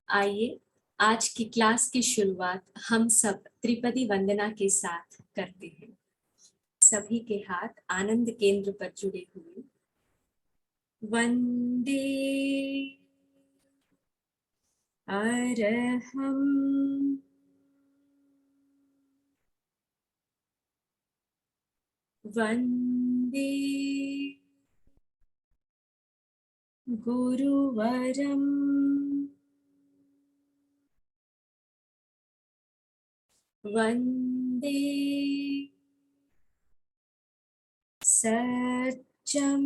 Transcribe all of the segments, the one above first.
आइए आज की क्लास की शुरुआत हम सब त्रिपदी वंदना के साथ करते हैं। सभी के हाथ आनंद केंद्र पर जुड़े हुए। वंदे अरहम वंदे गुरुवरम वंदे सत्यम।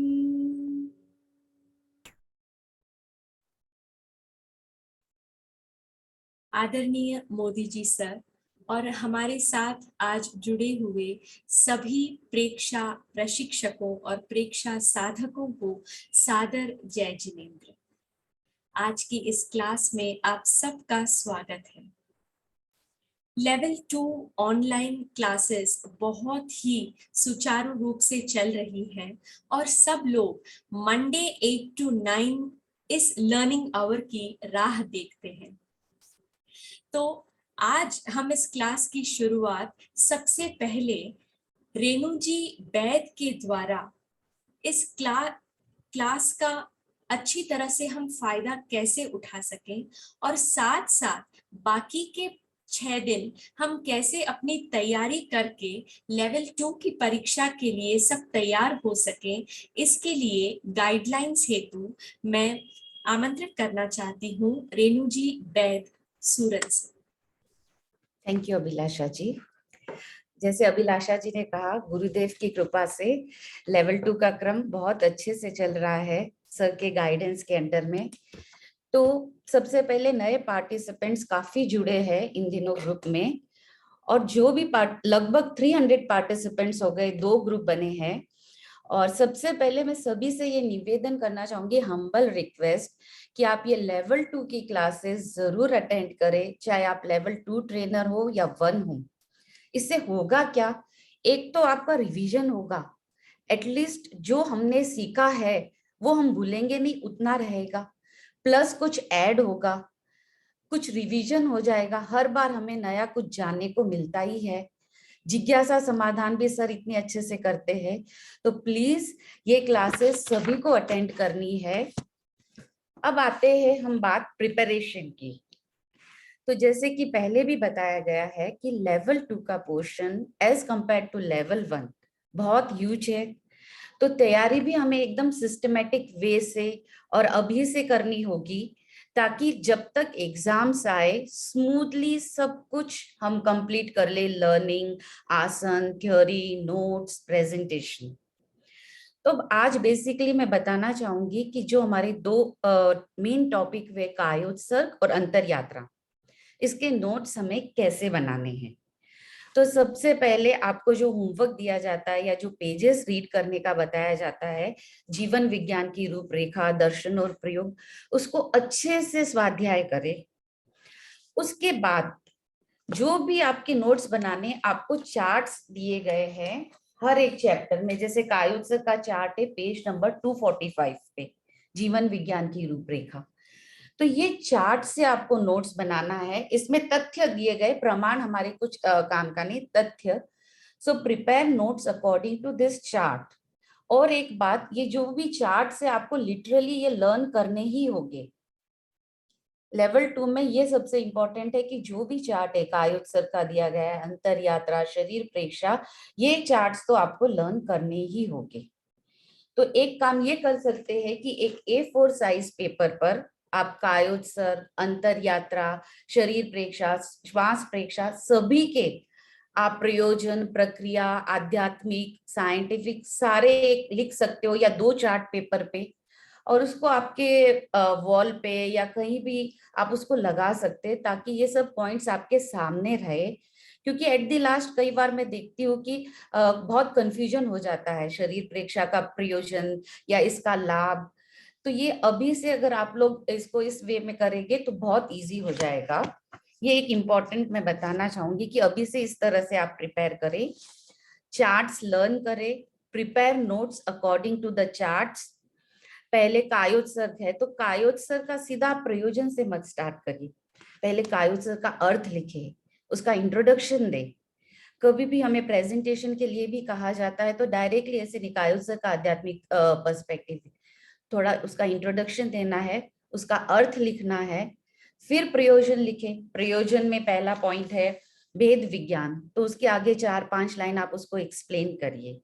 आदरणीय मोदी जी सर और हमारे साथ आज जुड़े हुए सभी प्रेक्षा प्रशिक्षकों और प्रेक्षा साधकों को सादर जय जिनेंद्र। आज की इस क्लास में आप सबका स्वागत है। लेवल 2 ऑनलाइन क्लासेस बहुत ही सुचारू रूप से चल रही है और सब लोग मंडे 8 to 9 इस लर्निंग आवर की राह देखते हैं। तो आज हम इस क्लास की शुरुआत सबसे पहले रेणु जी बैद के द्वारा इस क्लास का अच्छी तरह से हम फायदा कैसे उठा सकें और साथ साथ बाकी के 6 दिन हम कैसे अपनी तैयारी करके लेवल 2 की परीक्षा के लिए सब तैयार हो सकें, इसके लिए गाइडलाइंस हेतु मैं आमंत्रित करना चाहती हूँ रेणु जी बैद सूरत से। थैंक यू अभिलाषा जी। जैसे अभिलाषा जी ने कहा, गुरुदेव की कृपा से लेवल 2 का क्रम बहुत अच्छे से चल रहा है सर के गाइडेंस के अंडर में। तो सबसे पहले नए पार्टिसिपेंट्स काफी जुड़े हैं इन दिनों ग्रुप में, और जो भी लगभग 300 पार्टिसिपेंट्स हो गए, 2 ग्रुप बने हैं। और सबसे पहले मैं सभी से ये निवेदन करना चाहूंगी, हम्बल रिक्वेस्ट, कि आप ये लेवल 2 की क्लासेस जरूर अटेंड करें, चाहे आप लेवल 2 ट्रेनर हो या 1 हो। इससे होगा क्या, एक तो आपका रिवीजन होगा, एटलीस्ट जो हमने सीखा है वो हम भूलेंगे नहीं, उतना रहेगा। प्लस कुछ ऐड होगा, कुछ रिवीजन हो जाएगा। हर बार हमें नया कुछ जानने को मिलता ही है। जिज्ञासा समाधान भी सर इतने अच्छे से करते हैं। तो प्लीज ये क्लासेस सभी को अटेंड करनी है। अब आते हैं हम बात प्रिपरेशन की। तो जैसे कि पहले भी बताया गया है कि लेवल 2 का portion as compare to level 1 बहुत ह्यूज है। तो तैयारी भी हमें एकदम सिस्टमेटिक वे से और अभी से करनी होगी, ताकि जब तक एग्जाम्स आए स्मूथली सब कुछ हम कंप्लीट कर ले। लर्निंग, आसन, थ्योरी, नोट्स, प्रेजेंटेशन। तो आज बेसिकली मैं बताना चाहूंगी कि जो हमारे 2 मेन टॉपिक वे कायोत्सर्ग और अंतर यात्रा, इसके नोट्स हमें कैसे बनाने हैं। तो सबसे पहले आपको जो होमवर्क दिया जाता है या जो पेजेस रीड करने का बताया जाता है, जीवन विज्ञान की रूपरेखा, दर्शन और प्रयोग, उसको अच्छे से स्वाध्याय करें। उसके बाद जो भी आपके नोट्स बनाने, आपको चार्ट्स दिए गए हैं हर एक चैप्टर में। जैसे कायोत्सर्ग का चार्ट है पेज नंबर 245 पे, जीवन विज्ञान की रूपरेखा। तो ये चार्ट से आपको नोट्स बनाना है। इसमें तथ्य दिए गए, प्रमाण हमारे कुछ काम का नहीं, तथ्य। So prepare notes according to this chart. और एक बात, ये जो भी चार्ट से आपको लिटरली ये लर्न करने ही होंगे। लेवल 2 में ये सबसे इंपॉर्टेंट है कि जो भी चार्ट है, कायोत्सर्ग का दिया गया है, अंतर यात्रा, शरीर प्रेक्षा, ये चार्ट्स तो आपको लर्न करने ही होंगे। तो एक काम ये कर सकते हैं कि एक A4 साइज पेपर पर आप कायोत्सर्ग, अंतर यात्रा, शरीर प्रेक्षा, श्वास प्रेक्षा, सभी के आप प्रयोजन, प्रक्रिया, आध्यात्मिक, साइंटिफिक सारे एक लिख सकते हो, या 2 चार्ट पेपर पे, और उसको आपके वॉल पे या कहीं भी आप उसको लगा सकते हैं, ताकि ये सब पॉइंट्स आपके सामने रहे। क्योंकि एट द लास्ट कई बार मैं देखती हूँ कि बहुत कंफ्यूजन हो जाता है शरीर प्रेक्षा का प्रयोजन या इसका लाभ। तो ये अभी से अगर आप लोग इसको इस वे में करेंगे तो बहुत इजी हो जाएगा। ये एक इम्पॉर्टेंट मैं बताना चाहूंगी कि अभी से इस तरह से आप प्रिपेयर करें, चार्ट्स लर्न करें, prepare notes according to the charts, पहले कायोत्सर्ग है तो कायोत्सर्ग का सीधा आप प्रयोजन से मत स्टार्ट करिए, पहले कायोत्सर्ग का अर्थ लिखिए, उसका इंट्रोडक्शन दे। कभी भी हमें प्रेजेंटेशन के लिए भी कहा जाता है तो डायरेक्टली ऐसे कायोत्सर्ग का आध्यात्मिक पर्सपेक्टिव, थोड़ा उसका इंट्रोडक्शन देना है, उसका अर्थ लिखना है, फिर प्रयोजन लिखें। प्रयोजन में पहला पॉइंट है भेद विज्ञान, तो उसके आगे 4-5 लाइन आप उसको एक्सप्लेन करिए।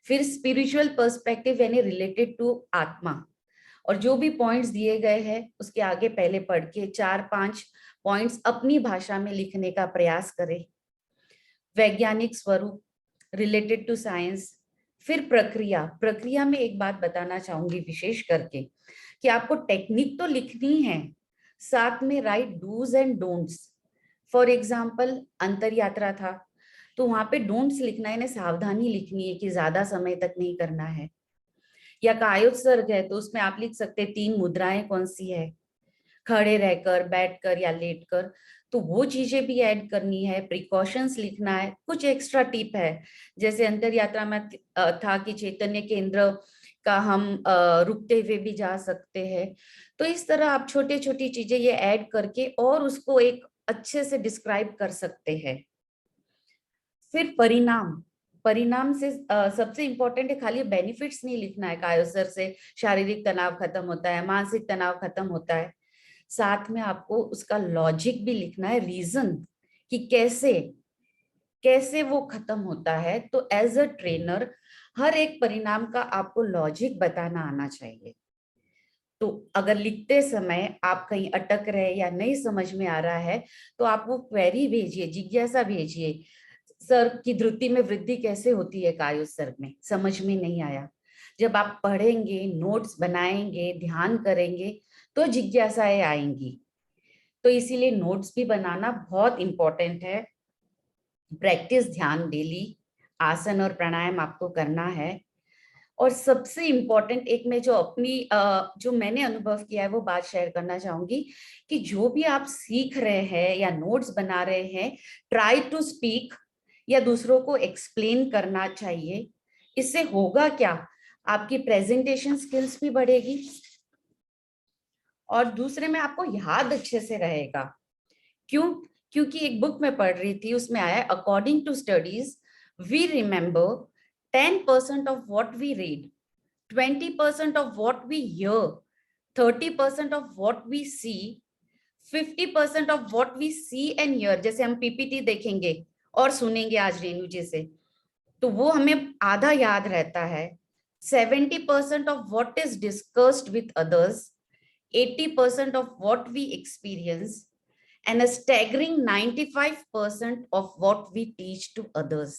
फिर स्पिरिचुअल पर्सपेक्टिव यानी रिलेटेड टू आत्मा, और जो भी पॉइंट्स दिए गए हैं उसके आगे पहले पढ़ के 4-5 पॉइंट्स अपनी भाषा में लिखने का प्रयास करें। वैज्ञानिक स्वरूप, रिलेटेड टू साइंस। फिर प्रक्रिया, प्रक्रिया में एक बात बताना चाहूंगी विशेष करके कि आपको टेक्निक तो लिखनी है, साथ में write dos and don'ts. For example अंतर यात्रा था तो वहां पे डोंट्स लिखना है, सावधानी लिखनी है कि ज्यादा समय तक नहीं करना है। या कायोत्सर्ग है तो उसमें आप लिख सकते हैं 3 मुद्राएं कौन सी है, खड़े रहकर, बैठकर या लेटकर, तो वो चीजें भी ऐड करनी है। प्रिकॉशंस लिखना है, कुछ एक्स्ट्रा टिप है, जैसे अंतर यात्रा में था कि चैतन्य केंद्र का हम रुकते हुए भी जा सकते हैं। तो इस तरह आप छोटी छोटी चीजें ये ऐड करके और उसको एक अच्छे से डिस्क्राइब कर सकते हैं। फिर परिणाम, परिणाम से सबसे इंपॉर्टेंट है खाली बेनिफिट्स नहीं लिखना है। कायोत्सर्ग से शारीरिक तनाव खत्म होता है, मानसिक तनाव खत्म होता है, साथ में आपको उसका लॉजिक भी लिखना है, रीजन कि कैसे कैसे वो खत्म होता है। तो एज अ ट्रेनर हर एक परिणाम का आपको लॉजिक बताना आना चाहिए। तो अगर लिखते समय आप कहीं अटक रहे या नहीं समझ में आ रहा है तो आप वो क्वेरी भेजिए, जिज्ञासा भेजिए, सर की धृति में वृद्धि कैसे होती है कायोत्सर्ग में, समझ में नहीं आया। जब आप पढ़ेंगे, नोट्स बनाएंगे, ध्यान करेंगे तो जिज्ञासाएं आएंगी। तो इसीलिए नोट्स भी बनाना बहुत इंपॉर्टेंट है। प्रैक्टिस ध्यान डेली, आसन और प्राणायाम आपको करना है। और सबसे इम्पोर्टेंट एक मैं जो अपनी जो मैंने अनुभव किया है वो बात शेयर करना चाहूंगी कि जो भी आप सीख रहे हैं या नोट्स बना रहे हैं, ट्राई टू स्पीक या दूसरों को एक्सप्लेन करना चाहिए। इससे होगा क्या, आपकी प्रेजेंटेशन स्किल्स भी बढ़ेगी और दूसरे में आपको याद अच्छे से रहेगा। क्यों? क्योंकि एक बुक में पढ़ रही थी, उसमें आया according to studies we remember 10% of what we read, 20% of what we hear, 30% of what we see, 50% of what we see and hear। जैसे हम पीपीटी देखेंगे और सुनेंगे आज रेणु जी से, तो वो हमें आधा याद रहता है। 70% of what is discussed with others, 80% of what we experience, and a staggering 95% of what we teach to others।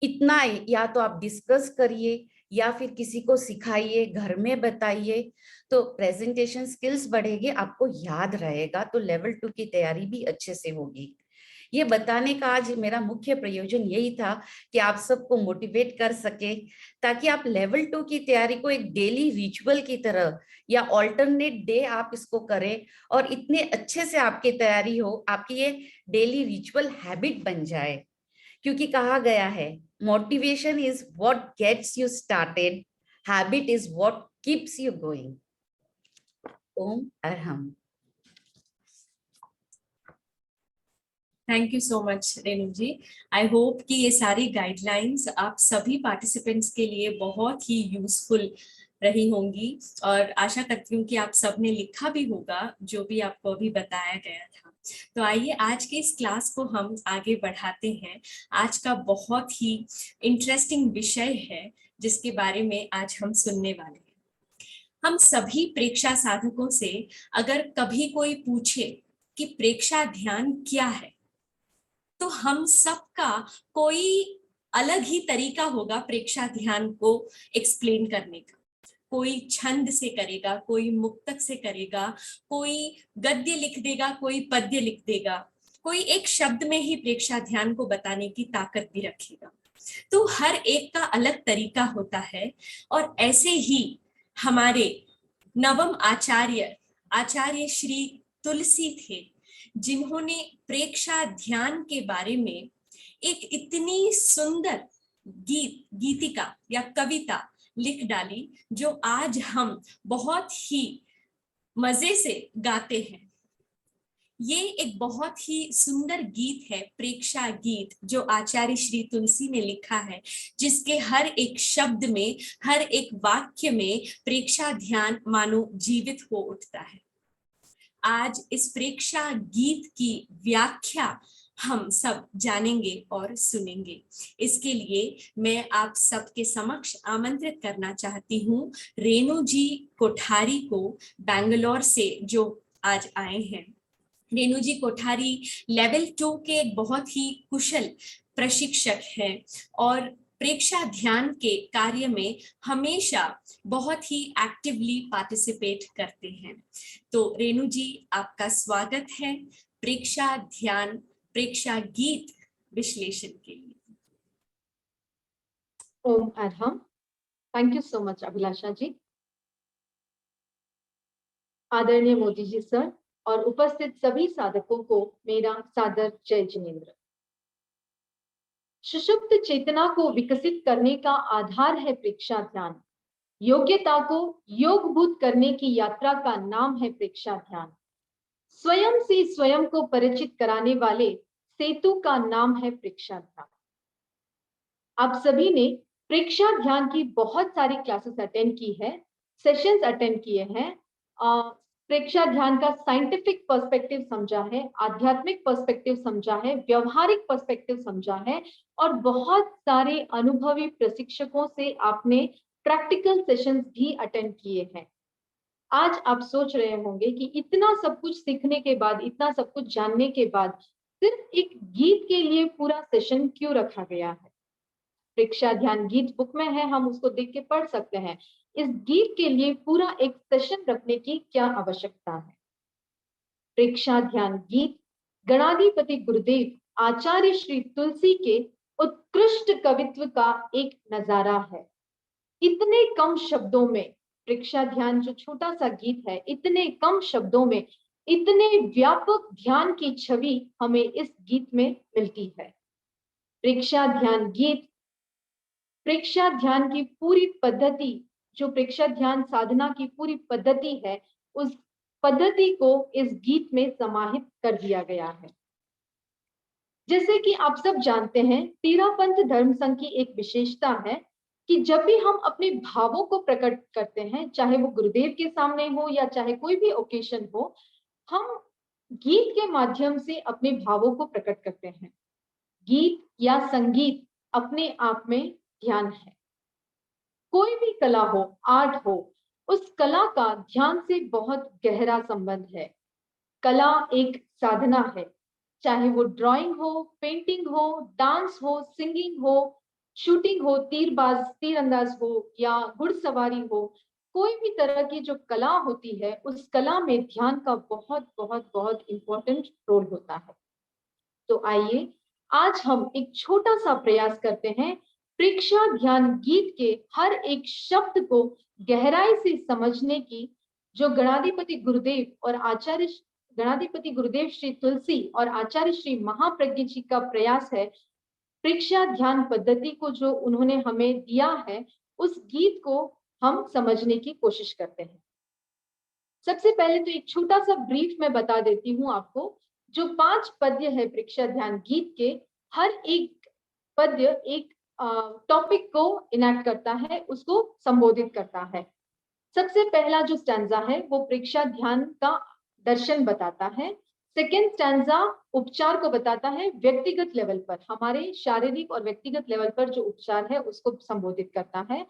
इतना या तो आप डिस्कस करिए या फिर किसी को सिखाइए, घर में बताइए, तो प्रेजेंटेशन स्किल्स बढ़ेगी, आपको याद रहेगा, तो लेवल 2 की तैयारी भी अच्छे से होगी। ये बताने का आज मेरा मुख्य प्रयोजन यही था कि आप सबको मोटिवेट कर सके, ताकि आप लेवल 2 की तैयारी को एक डेली रिचुअल की तरह या ऑल्टरनेट डे आप इसको करें और इतने अच्छे से आपकी तैयारी हो, आपकी ये डेली रिचुअल हैबिट बन जाए। क्योंकि कहा गया है motivation is what gets you started, habit is what keeps you going. ओम अरहम। Thank you so much Renu ji. I hope कि ये सारी गाइडलाइंस आप सभी पार्टिसिपेंट्स के लिए बहुत ही यूजफुल रही होंगी और आशा करती हूँ कि आप सबने लिखा भी होगा जो भी आपको अभी बताया गया था। तो आइए आज के इस क्लास को हम आगे बढ़ाते हैं। आज का बहुत ही इंटरेस्टिंग विषय है जिसके बारे में आज हम सुनने वाले हैं। हम सभी प्रेक्षा साधकों से अगर कभी कोई पूछे कि प्रेक्षा ध्यान क्या है, तो हम सबका कोई अलग ही तरीका होगा प्रेक्षा ध्यान को एक्सप्लेन करने का। कोई छंद से करेगा, कोई मुक्तक से करेगा, कोई गद्य लिख देगा, कोई पद्य लिख देगा, कोई एक शब्द में ही प्रेक्षा ध्यान को बताने की ताकत भी रखेगा। तो हर एक का अलग तरीका होता है। और ऐसे ही हमारे नवम आचार्य आचार्य श्री तुलसी थे, जिन्होंने प्रेक्षा ध्यान के बारे में एक इतनी सुंदर गीतिका या कविता लिख डाली, जो आज हम बहुत ही मजे से गाते हैं। ये एक बहुत ही सुंदर गीत है, प्रेक्षा गीत, जो आचार्य श्री तुलसी ने लिखा है, जिसके हर एक शब्द में, हर एक वाक्य में प्रेक्षा ध्यान मानो जीवित हो उठता है। आज इस प्रेक्षा गीत की व्याख्या हम सब जानेंगे और सुनेंगे। इसके लिए मैं आप सबके समक्ष आमंत्रित करना चाहती हूँ रेणु जी कोठारी को, बैंगलोर से, जो आज आए हैं। रेणु जी कोठारी लेवल 2 के एक बहुत ही कुशल प्रशिक्षक हैं और प्रेक्षा ध्यान के कार्य में हमेशा बहुत ही एक्टिवली पार्टिसिपेट करते हैं। तो रेणु जी, आपका स्वागत है प्रेक्षा ध्यान, प्रेक्षा गीत विश्लेषण के लिए। ओम अरहम। थैंक यू सो मच अभिलाषा जी। आदरणीय मोदी जी सर और उपस्थित सभी साधकों को मेरा सादर जय जिनेन्द्र। सुषुप्त चेतना को विकसित करने का आधार है प्रेक्षा ध्यान। योग्यता को योगभूत करने की यात्रा का नाम है प्रेक्षा ध्यान। स्वयं से स्वयं को परिचित कराने वाले सेतु का नाम है प्रेक्षा ध्यान। आप सभी ने प्रेक्षा ध्यान की बहुत सारी क्लासेस अटेंड की है, सेशंस अटेंड किए हैं। प्रेक्षा ध्यान का साइंटिफिक पर्सपेक्टिव समझा है, आध्यात्मिक पर्सपेक्टिव समझा है, व्यवहारिक पर्सपेक्टिव समझा है और बहुत सारे अनुभवी प्रशिक्षकों से आपने प्रैक्टिकल सेशंस भी अटेंड किए हैं। आज आप सोच रहे होंगे कि इतना सब कुछ सीखने के बाद, इतना सब कुछ जानने के बाद सिर्फ एक गीत के लिए पूरा सेशन क्यों रखा गया है। प्रेक्षा ध्यान गीत बुक में है, हम उसको देख के पढ़ सकते हैं। इस गीत के लिए पूरा एक सेशन रखने की क्या आवश्यकता है। प्रेक्षा ध्यान गीत गणाधिपति गुरुदेव आचार्य श्री तुलसी के उत्कृष्ट कवित्व का एक नजारा है। इतने कम शब्दों में प्रेक्षा ध्यान, जो छोटा सा गीत है, इतने कम शब्दों में इतने व्यापक ध्यान की छवि हमें इस गीत में मिलती है। प्रेक्षा ध्यान गीत प्रेक्षा ध्यान की पूरी पद्धति, जो प्रेक्षा ध्यान साधना की पूरी पद्धति है, उस पद्धति को इस गीत में समाहित कर दिया गया है। जैसे कि आप सब जानते हैं, तेरापंथ धर्म संघ की एक विशेषता है कि जब भी हम अपने भावों को प्रकट करते हैं, चाहे वो गुरुदेव के सामने हो या चाहे कोई भी ओकेशन हो, हम गीत के माध्यम से अपने भावों को प्रकट करते हैं। गीत या संगीत अपने आप में ध्यान है। कोई भी कला हो, आर्ट हो, उस कला का ध्यान से बहुत गहरा संबंध है। कला एक साधना है, चाहे वो ड्राइंग हो, पेंटिंग हो, डांस हो, सिंगिंग हो, शूटिंग हो, तीरंदाज हो या घुड़सवारी हो, कोई भी तरह की जो कला होती है, उस कला में ध्यान का बहुत बहुत बहुत इंपॉर्टेंट रोल होता है। तो आइए आज हम एक छोटा सा प्रयास करते हैं प्रेक्षा ध्यान गीत के हर एक शब्द को गहराई से समझने की, जो गणाधिपति गुरुदेव और आचार्य गणाधिपति गुरुदेव श्री तुलसी और आचार्य श्री महाप्रज्ञ जी का प्रयास है। प्रेक्षा ध्यान पद्धति को जो उन्होंने हमें दिया है, उस गीत को हम समझने की कोशिश करते हैं। सबसे पहले तो एक छोटा सा ब्रीफ में बता देती हूँ आपको। जो 5 पद्य है प्रेक्षा ध्यान गीत के, हर एक पद्य एक टॉपिक को इनैक्ट करता है, उसको संबोधित करता है। सबसे पहला जो स्टैंजा है वो प्रेक्षा ध्यान का दर्शन बताता है। सेकेंड स्टैंजा उपचार को बताता है, व्यक्तिगत लेवल पर, हमारे शारीरिक और व्यक्तिगत लेवल पर जो उपचार है उसको संबोधित करता है।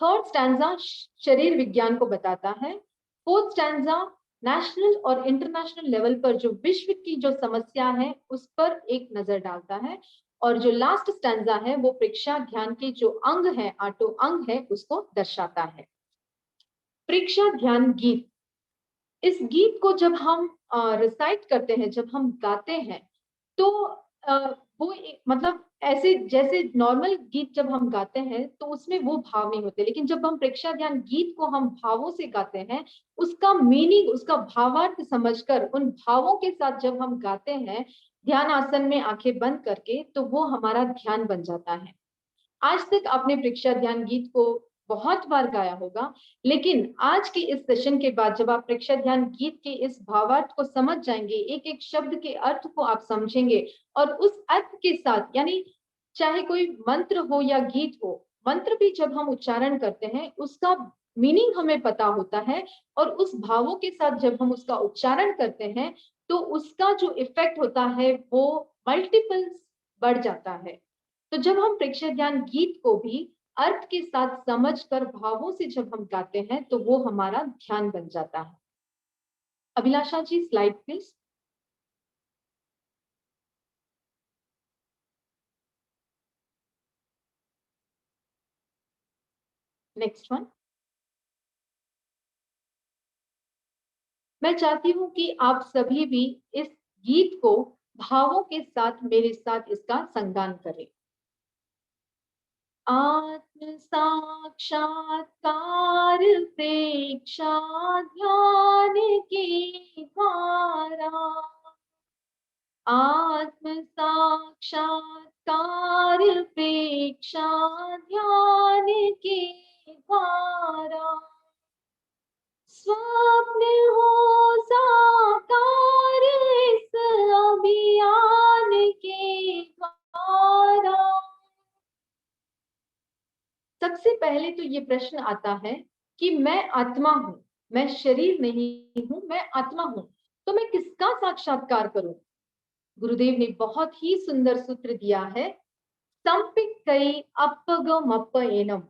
थर्ड स्टैंजा शरीर विज्ञान को बताता है। फोर्थ स्टैंजा नेशनल और इंटरनेशनल लेवल पर जो विश्व की जो समस्या है उस पर एक नजर डालता है। और जो लास्ट स्टैंजा है वो प्रेक्षा ध्यान के जो अंग है, 8 अंग है, उसको दर्शाता है। प्रेक्षा ध्यान गीत, इस गीत को जब हम रिसाइट करते हैं, जब हम गाते हैं, तो वो मतलब ऐसे जैसे नॉर्मल गीत जब हम गाते हैं तो उसमें वो भाव नहीं होते, लेकिन जब हम प्रेक्षा ध्यान गीत को हम भावों से गाते हैं, उसका मीनिंग, उसका भावार्थ समझकर उन भावों के साथ जब हम गाते हैं ध्यान आसन में आंखें बंद करके, तो वो हमारा ध्यान बन जाता है। आज तक आपने प्रेक्षा ध्यान गीत को बहुत बार गाया होगा, लेकिन आज के इस सेशन के बाद जब आप प्रेक्षा ध्यान गीत के इस भावार्थ को समझ जाएंगे, एक एक शब्द के अर्थ को आप समझेंगे और उस अर्थ के साथ, यानी चाहे कोई मंत्र हो या गीत हो, मंत्र भी जब हम उच्चारण करते हैं उसका मीनिंग हमें पता होता है और उस भावों के साथ जब हम उसका उच्चारण करते हैं तो उसका जो इफेक्ट होता है वो मल्टीपल्स बढ़ जाता है। तो जब हम प्रेक्षक ध्यान गीत को भी अर्थ के साथ समझकर भावों से जब हम गाते हैं तो वो हमारा ध्यान बन जाता है। अभिलाषा जी, स्लाइड प्लीज। Next one. मैं चाहती हूं कि आप सभी भी इस गीत को भावों के साथ मेरे साथ इसका संगान करें। आत्म साक्षात्कार प्रेक्षा ध्यान के द्वारा, आत्म साक्षात्कार प्रेक्षा ध्यान के द्वारा, स्वप्न हो साकार इस अभियान के द्वारा। सबसे पहले तो ये प्रश्न आता है कि मैं आत्मा हूं, मैं शरीर नहीं हूं, मैं आत्मा हूं, तो मैं किसका साक्षात्कार करूं? गुरुदेव ने बहुत ही सुंदर सूत्र दिया है, संपिक्कई अपगमपयनम।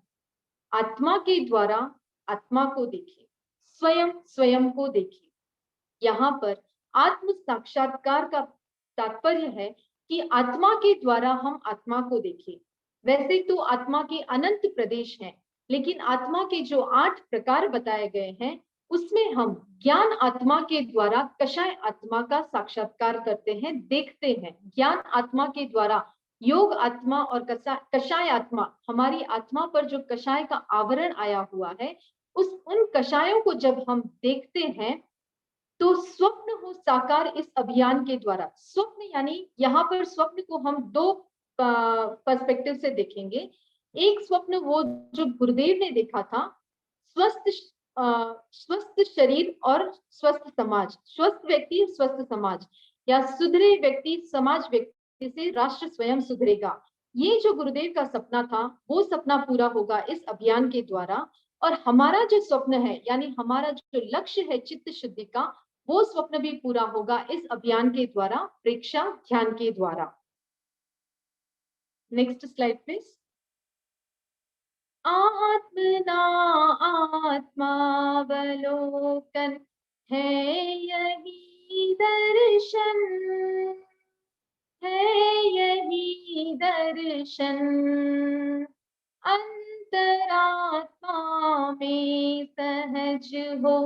आत्मा के द्वारा आत्मा को देखिए, स्वयं स्वयं को देखिए। यहाँ पर आत्म साक्षात्कार का तात्पर्य है कि आत्मा के द्वारा हम आत्मा को देखें। वैसे तो आत्मा के अनंत प्रदेश हैं, लेकिन आत्मा के जो 8 प्रकार बताए गए हैं उसमें हम ज्ञान आत्मा के द्वारा कषाय आत्मा का साक्षात्कार करते हैं, देखते हैं। ज्ञान आत्मा के द्वारा योग आत्मा और कषाय आत्मा, हमारी आत्मा पर जो कषाय का आवरण आया हुआ है, उन कषायों को जब हम देखते हैं तो स्वप्न हो साकार इस अभियान के द्वारा। स्वप्न यानी यहाँ पर स्वप्न को हम 2 पर्सपेक्टिव से देखेंगे। एक स्वप्न वो जो गुरुदेव ने देखा था, स्वस्थ स्वस्थ शरीर और स्वस्थ समाज, स्वस्थ व्यक्ति स्वस्थ समाज, या सुधरे व्यक्ति समाज व्यक्ति से राष्ट्र स्वयं सुधरेगा। ये जो गुरुदेव का सपना था वो सपना पूरा होगा इस अभियान के द्वारा। और हमारा जो स्वप्न है, यानी हमारा जो लक्ष्य है चित्त शुद्धि का, वो स्वप्न भी पूरा होगा इस अभियान के द्वारा, प्रेक्षा ध्यान के द्वारा। Next slide please. आत्मना आत्मावलोकन है यही दर्शन, है यही दर्शन, अंतरात्मा में सहज हो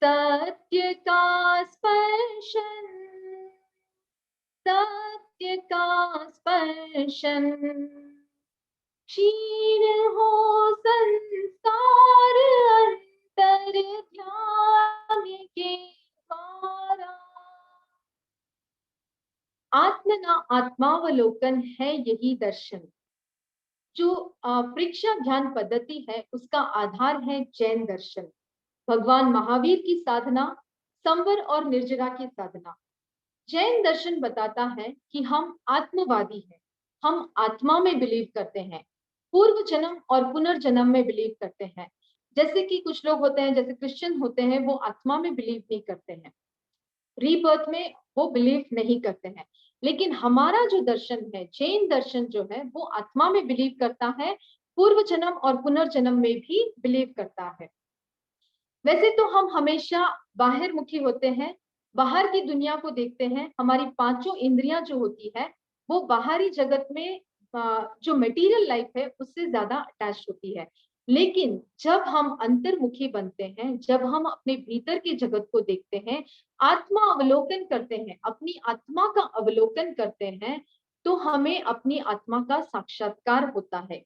सत्य का स्पर्शन, सत्य का स्पर्शन, क्षीण हो संस्कार अंतर ध्यान के द्वारा। आत्मना आत्मावलोकन है यही दर्शन। जो प्रेक्षा ध्यान पद्धति है उसका आधार है जैन दर्शन। भगवान महावीर की साधना, संवर और निर्जरा की साधना। जैन दर्शन बताता है कि हम आत्मवादी हैं, हम आत्मा में बिलीव करते हैं, पूर्व जन्म और पुनर्जन्म में बिलीव करते हैं। जैसे कि कुछ लोग होते हैं, जैसे क्रिश्चियन होते हैं, वो आत्मा में बिलीव नहीं करते हैं, रीबर्थ में वो बिलीव नहीं करते हैं। लेकिन हमारा जो दर्शन है, जैन दर्शन जो है, वो आत्मा में बिलीव करता है, पूर्व जन्म और पुनर्जन्म में भी बिलीव करता है। वैसे तो हम हमेशा बाहर मुखी होते हैं, बाहर की दुनिया को देखते हैं। हमारी 5 इंद्रियां जो होती है वो बाहरी जगत में जो मटेरियल लाइफ है उससे ज्यादा अटैच होती है। लेकिन जब हम अंतर्मुखी बनते हैं, जब हम अपने भीतर के जगत को देखते हैं, आत्मा अवलोकन करते हैं, अपनी आत्मा का अवलोकन करते हैं, तो हमें अपनी आत्मा का साक्षात्कार होता है।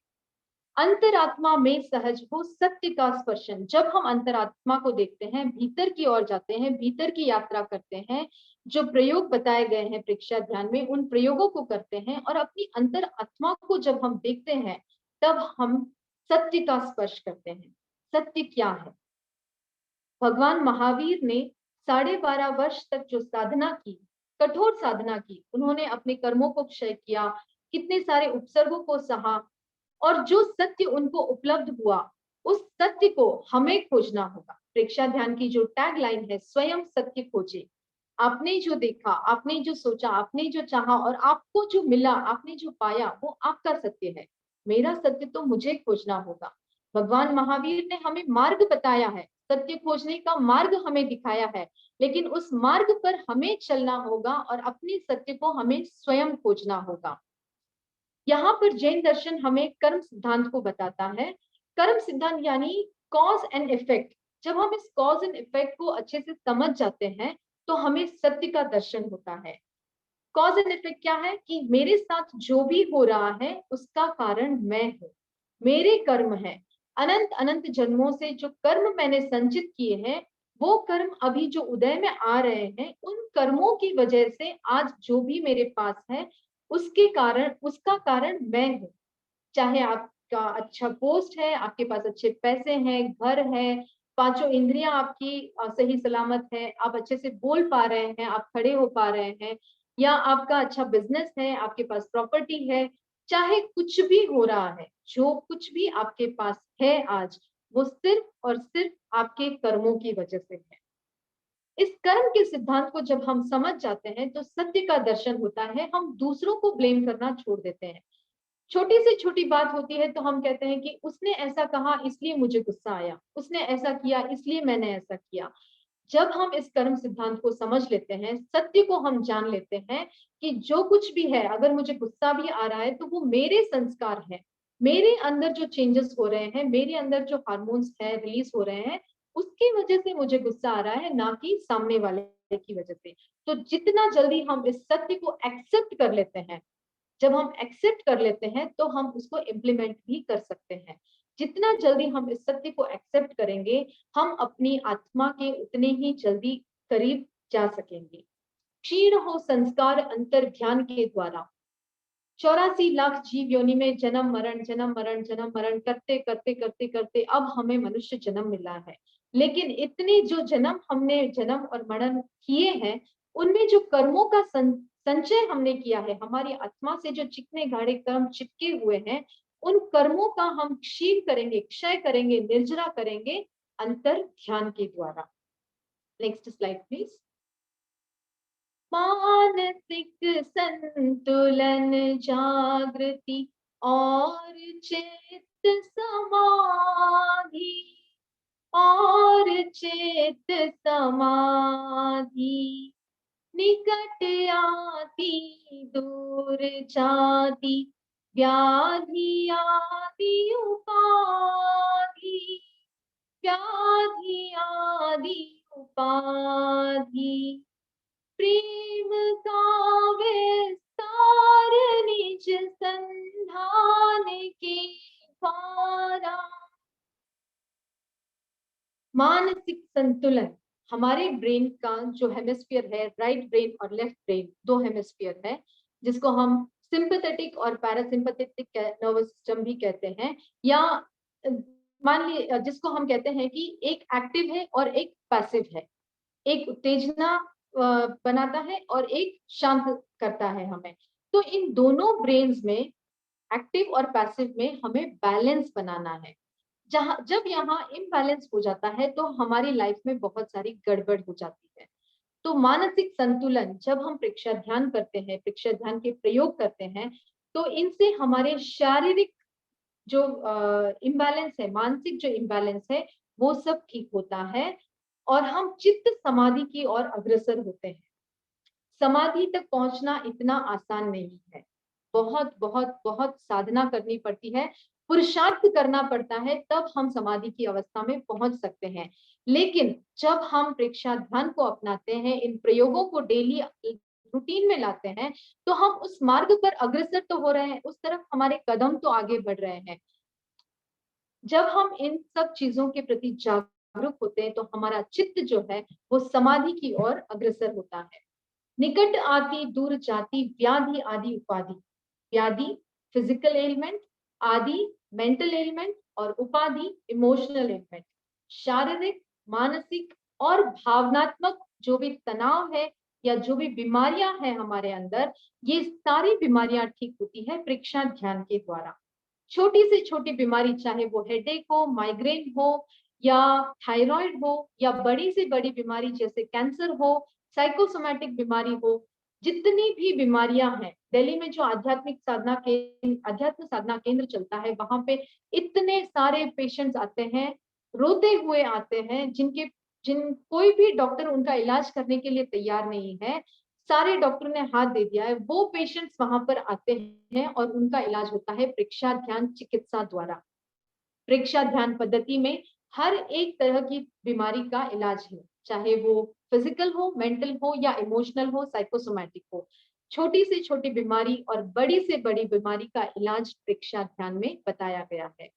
अंतरात्मा में सहज हो सत्य का स्पर्शन। जब हम अंतरात्मा को देखते हैं, भीतर की ओर जाते हैं, भीतर की यात्रा करते हैं, जो प्रयोग बताए गए हैं प्रेक्षा ध्यान में, उन प्रयोगों को करते हैं और अपनी अंतरात्मा को जब हम देखते हैं, तब हम सत्य का स्पर्श करते हैं। सत्य क्या है? भगवान महावीर ने 12.5 वर्ष तक जो साधना की, कठोर साधना की, उन्होंने अपने कर्मों को क्षय किया, कितने सारे उपसर्गों को सहा, और जो सत्य उनको उपलब्ध हुआ, उस सत्य को हमें खोजना होगा। प्रेक्षा ध्यान की जो टैग लाइन है, स्वयं सत्य खोजे। आपने जो देखा, आपने जो सोचा, आपने जो चाहा और आपको जो मिला, आपने जो पाया, वो आपका सत्य है। मेरा सत्य तो मुझे खोजना होगा। भगवान महावीर ने हमें मार्ग बताया है, सत्य खोजने का मार्ग हमें दिखाया है, लेकिन उस मार्ग पर हमें चलना होगा और अपने सत्य को हमें स्वयं खोजना होगा। यहाँ पर जैन दर्शन हमें कर्म सिद्धांत को बताता है। कर्म सिद्धांत यानी कॉज एंड इफेक्ट। जब हम इस कॉज एंड इफेक्ट को अच्छे से समझ जाते हैं तो हमें सत्य का दर्शन होता है। कॉज एंड इफेक्ट क्या है कि मेरे साथ जो भी हो रहा है उसका कारण मैं हूं, मेरे कर्म है। अनंत अनंत जन्मों से जो कर्म मैंने संचित किए हैं, वो कर्म अभी जो उदय में आ रहे हैं, उन कर्मों की वजह से आज जो भी मेरे पास है उसके कारण, उसका कारण मैं हूं। चाहे आपका अच्छा पोस्ट है, आपके पास अच्छे पैसे हैं, घर है, पांचों इंद्रियां आपकी सही सलामत है, आप अच्छे से बोल पा रहे हैं, आप खड़े हो पा रहे हैं, या आपका अच्छा बिजनेस है, आपके पास प्रॉपर्टी है, चाहे कुछ भी हो रहा है, जो कुछ भी आपके पास है आज, वो सिर्फ और सिर्फ आपके कर्मों की वजह से है। इस कर्म के सिद्धांत को जब हम समझ जाते हैं तो सत्य का दर्शन होता है। हम दूसरों को ब्लेम करना छोड़ देते हैं। छोटी से छोटी बात होती है तो हम कहते हैं कि उसने ऐसा कहा इसलिए मुझे गुस्सा आया, उसने ऐसा किया इसलिए मैंने ऐसा किया। जब हम इस कर्म सिद्धांत को समझ लेते हैं, सत्य को हम जान लेते हैं कि जो कुछ भी है, अगर मुझे गुस्सा भी आ रहा है तो वो मेरे संस्कार है, मेरे अंदर जो चेंजेस हो रहे हैं, मेरे अंदर जो हार्मोन्स है रिलीज हो रहे हैं, उसकी वजह से मुझे गुस्सा आ रहा है, ना कि सामने वाले की वजह से। तो जितना जल्दी हम इस सत्य को एक्सेप्ट कर लेते हैं, जब हम एक्सेप्ट कर लेते हैं तो हम उसको इम्प्लीमेंट भी कर सकते हैं। जितना जल्दी हम इस सत्य को एक्सेप्ट करेंगे, हम अपनी आत्मा के उतने ही जल्दी करीब जा सकेंगे। क्षीण हो संस्कार अंतर ध्यान के द्वारा। 84 लाख जीव योनि में जन्म मरण जन्म मरण जन्म मरण करते करते करते करते अब हमें मनुष्य जन्म मिला है। लेकिन इतने जो जन्म हमने जन्म और मरण किए हैं, उनमें जो कर्मों का संचय हमने किया है, हमारी आत्मा से जो चिकने गाढ़े कर्म चिपके हुए हैं, उन कर्मों का हम क्षीण करेंगे, क्षय करेंगे, निर्जरा करेंगे अंतर ध्यान के द्वारा। Next slide please. मानसिक संतुलन जागृति और चित्त समाधि, और चित्त समाधि, निकट आती दूर जाती, व्याधि आदि उपाधि, व्याधि आदि उपाधि, प्रेम का विस्तार निज संधान के द्वारा। मानसिक संतुलन, हमारे ब्रेन का जो हेमिस्फीयर है, राइट ब्रेन और लेफ्ट ब्रेन, दो हेमिस्फीयर है, जिसको हम सिंपैथेटिक और पैरासिम्पैथेटिक नर्वस सिस्टम भी कहते हैं, या मान ली जिसको हम कहते हैं कि एक एक्टिव है और एक पैसिव है, एक उत्तेजना बनाता है और एक शांत करता है हमें। तो इन दोनों ब्रेन्स में, एक्टिव और पैसिव में, हमें बैलेंस बनाना है। जब यहाँ इम्बैलेंस हो जाता है तो हमारी लाइफ में बहुत सारी गड़बड़ हो जाती है। तो मानसिक संतुलन, जब हम प्रेक्षा ध्यान करते हैं, प्रेक्षा ध्यान के प्रयोग करते हैं, तो इनसे हमारे शारीरिक जो इम्बैलेंस है, मानसिक जो इम्बैलेंस है, वो सब ठीक होता है और हम चित्त समाधि की ओर अग्रसर होते हैं। समाधि तक पहुंचना इतना आसान नहीं है, बहुत बहुत बहुत साधना करनी पड़ती है, पुरुषार्थ करना पड़ता है, तब हम समाधि की अवस्था में पहुंच सकते हैं। लेकिन जब हम प्रेक्षा ध्यान को अपनाते हैं, इन प्रयोगों को डेली रूटीन में लाते हैं, तो हम उस मार्ग पर अग्रसर तो हो रहे हैं, उस तरफ हमारे कदम तो आगे बढ़ रहे हैं। जब हम इन सब चीजों के प्रति जागरूक होते हैं तो हमारा चित्त जो है वो समाधि की ओर अग्रसर होता है। निकट आती दूर जाती, व्याधि आदि उपाधि, व्याधि फिजिकल एलिमेंट, आदि मेंटल एलिमेंट और उपाधि इमोशनल एलिमेंट। शारीरिक, मानसिक और भावनात्मक जो भी तनाव है या जो भी बीमारियां हैं हमारे अंदर, ये सारी बीमारियां ठीक होती है प्रेक्षा ध्यान के द्वारा। छोटी से छोटी बीमारी, चाहे वो हेडेक हो, माइग्रेन हो या थायराइड हो, या बड़ी से बड़ी बीमारी जैसे कैंसर हो, साइकोसोमैटिक बीमारी हो, जितनी भी बीमारियां हैं, दिल्ली में जो अध्यात्म साधना केंद्र चलता है, वहां पे इतने सारे पेशेंट्स आते हैं, रोते हुए आते हैं, जिन कोई भी डॉक्टर उनका इलाज करने के लिए तैयार नहीं है। सारे डॉक्टर ने हाथ दे दिया है, वो पेशेंट्स वहां पर आते हैं और उनका इलाज होता है प्रेक्षा ध्यान चिकित्सा द्वारा। प्रेक्षा ध्यान पद्धति में हर एक तरह की बीमारी का इलाज है, चाहे वो फिजिकल हो, मेंटल हो या इमोशनल हो, साइकोसोमैटिक हो। छोटी से छोटी बीमारी और बड़ी से बड़ी बीमारी का इलाज प्रेक्षा ध्यान में बताया गया है।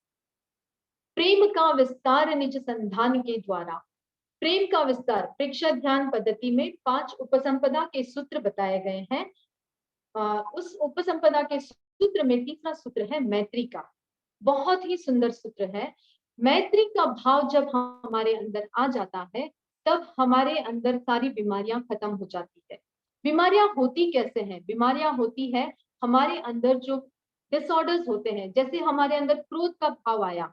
प्रेम का विस्तार निज संधान के द्वारा। प्रेम का विस्तार प्रेक्षा ध्यान पद्धति में 5 उपसंपदा के सूत्र बताए गए हैं। उस उपसंपदा के सूत्र में तीसरा सूत्र है मैत्री का। बहुत ही सुंदर सूत्र है। मैत्री का भाव जब हमारे अंदर आ जाता है, तब हमारे अंदर सारी बीमारियां खत्म हो जाती है। बीमारियां होती कैसे हैं? बीमारियां होती है हमारे अंदर जो डिसऑर्डर्स होते हैं, जैसे हमारे अंदर क्रोध का भाव आया